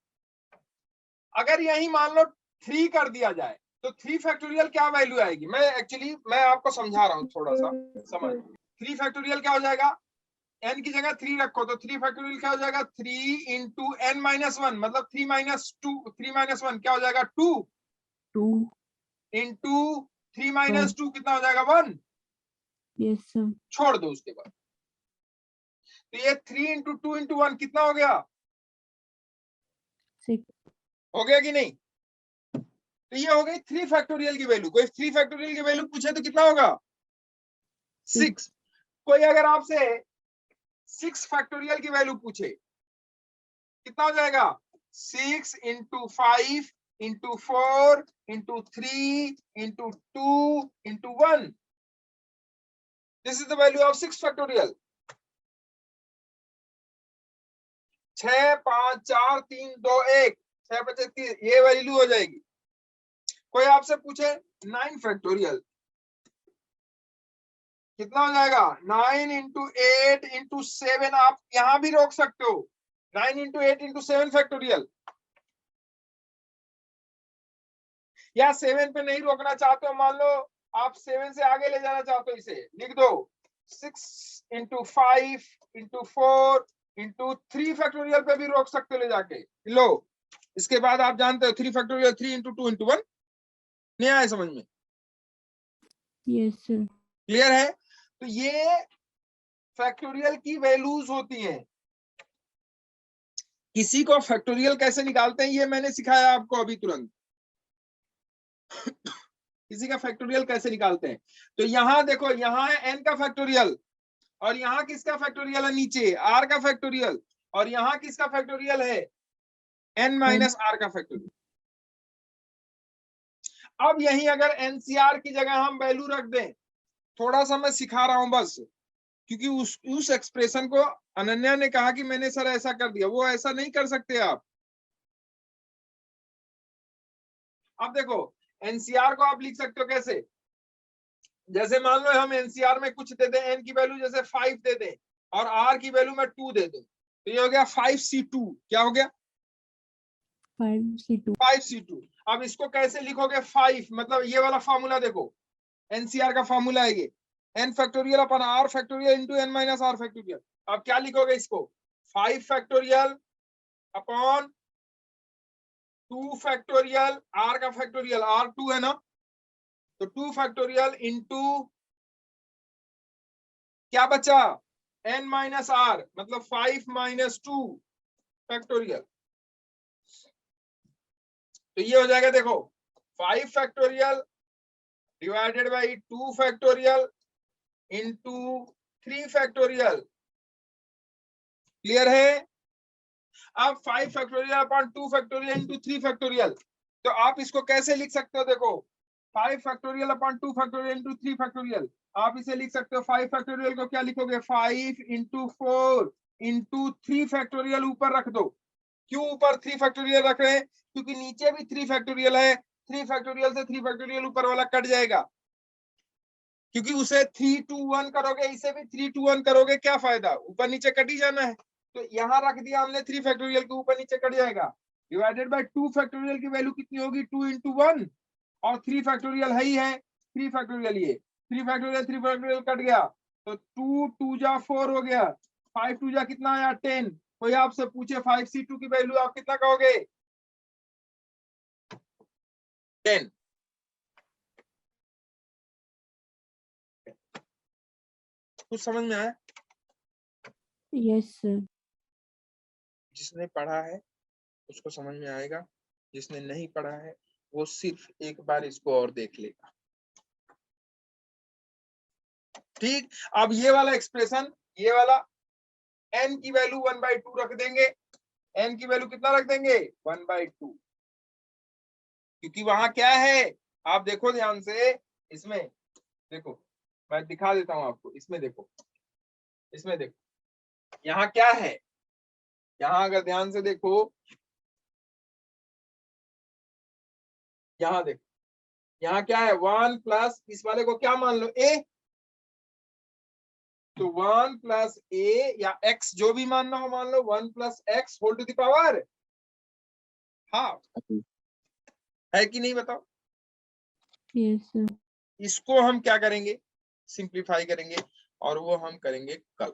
अगर यही मान लो 3 कर दिया जाए तो 3 फैक्टोरियल क्या वैल्यू आएगी? मैं आपको समझा रहा हूं, थोड़ा सा समझ। 3 फैक्टोरियल क्या हो जाएगा? n की जगह 3 रखो तो 3 फैक्टोरियल क्या हो जाएगा? 3 इंटू n माइनस 1, मतलब 3 माइनस 1 क्या हो जाएगा? 2 2। इंटू 3 माइनस 2 कितना हो जाएगा? 1। Yes sir. छोड़ दो उसके बाद। तो ये 3 इंटू 2 इंटू 1 कितना हो गया? 6। हो गया कि नहीं? तो ये हो गई 3 फैक्टोरियल की वैल्यू। कोई 3 फैक्टोरियल की वैल्यू पूछे तो कितना होगा? 6। कोई अगर आपसे 6 फैक्टोरियल की वैल्यू पूछे, कितना हो जाएगा? 6 into 5 into 4 into 3 into 2 into 1। This is the value of 6 factorial. 6 5 4 3 2 1, 6 5 3, ये वैल्यू हो जाएगी। कोई आपसे पूछे 9 फैक्टोरियल, कितना हो जाएगा? 9 इंटू 8 इंटू 7। आप यहां भी रोक सकते हो, 9 into 8 into 7 फैक्टोरियल, या 7 पे नहीं रोकना चाहते हो, मान लो आप 7 से आगे ले जाना चाहते हो, इसे लिख दो 6 into 5 into 4 into 3 फैक्टोरियल पे भी रोक सकते हो ले जाके। लो, इसके बाद आप जानते हो 3 फैक्टोरियल 3 into 2 into 1, नहीं आया समझ में? Yes, sir. क्लियर है? तो ये फैक्टोरियल की वैल्यूज होती हैं। किसी को फैक्टोरियल कैसे निकालते हैं ये मैंने सिखाया आपको अभी तुरंत। किसी का फैक्टोरियल कैसे निकालते हैं, तो यहां देखो, यहां है n का फैक्टोरियल, और यहां किसका फैक्टोरियल है, नीचे r का फैक्टोरियल, और यहां किसका फैक्टोरियल है, n माइनस r का फैक्टोरियल। अब यही अगर NCR की जगह हम वैल्यू रख दें, थोड़ा सा मैं सिखा रहा हूं बस, क्योंकि उस एक्सप्रेशन को अनन्या ने कहा कि मैंने सर ऐसा कर दिया, वो ऐसा नहीं कर सकते आप। अब देखो NCR को आप लिख सकते हो कैसे, जैसे मान लो हम NCR में कुछ दे दें, n की वैल्यू जैसे 5 दे दें और r की वैल्यू में 2 दे दूं, तो ये हो गया 5C2। क्या हो गया? 5C2. 5C2। अब इसको कैसे लिखोगे, 5 मतलब ये वाला फॉर्मूला देखो, NCR का फॉर्मूला है ये, n फैक्टोरियल अपन r factorial into n minus r factorial. अब क्या लिखोगे इसको, 5 फैक्टोरियल अपॉन 2 फैक्टोरियल, r का फैक्टोरियल r 2 है ना, तो 2 फैक्टोरियल इंटू क्या बचा, n माइनस r, मतलब 5 माइनस 2 फैक्टोरियल। तो ये हो जाएगा, देखो 5 factorial divided by 2 factorial into 3 factorial. Clear है? अब 5 factorial upon 2 factorial into 3 factorial, तो आप इसको कैसे लिख सकते हो, देखो 5 factorial upon 2 factorial into 3 factorial, आप इसे लिख सकते हो 5 फैक्टोरियल को क्या लिखोगे, 5 इंटू 4 इंटू 3 फैक्टोरियल ऊपर रख दो। क्यों ऊपर 3 फैक्टोरियल रख रहे हैं, क्योंकि नीचे भी 3 फैक्टोरियल है, 3 फैक्टोरियल से 3 फैक्टोरियल ऊपर वाला कट जाएगा, क्योंकि उसे 3 to 1 करोगे, इसे भी 3 to 1 करोगे, क्या फायदा, ऊपर नीचे कट ही जाना है। तो यहां रख दिया हमने 3 फैक्टोरियल के ऊपर नीचे कट जाएगा, डिवाइडेड बाय 2 फैक्टोरियल की वैल्यू कितनी होगी, 2 into 1, और 3 फैक्टोरियल है ही है 3 फैक्टोरियल, ये 3 फैक्टोरियल कट गया, तो 2 2 जा 4 हो गया, 5 2 जा कितना आया 10। कोई आपसे पूछे 5C2 की वैल्यू आप कितना कहोगे, 10। कुछ समझ में आया? Yes, sir. जिसने पढ़ा है उसको समझ में आएगा, जिसने नहीं पढ़ा है वो सिर्फ एक बार इसको और देख लेगा। ठीक, अब ये वाला एक्सप्रेशन, ये वाला n की वैल्यू 1/2 रख देंगे, n की वैल्यू कितना रख देंगे, 1/2, क्योंकि वहां क्या है, आप देखो ध्यान से, इसमें देखो, मैं दिखा देता हूं आपको, इसमें देखो, इसमें देखो, यहाँ क्या है, यहाँ अगर ध्यान से देखो, यहाँ देखो, यहाँ क्या है, 1 प्लस इस वाले को क्या मान लो, a, तो 1 प्लस a या x जो भी मानना हो मान लो, 1 plus x whole to the power half, है कि नहीं बताओ? Yes, sir. इसको हम क्या करेंगे, सिंप्लीफाई करेंगे, और वो हम करेंगे कल।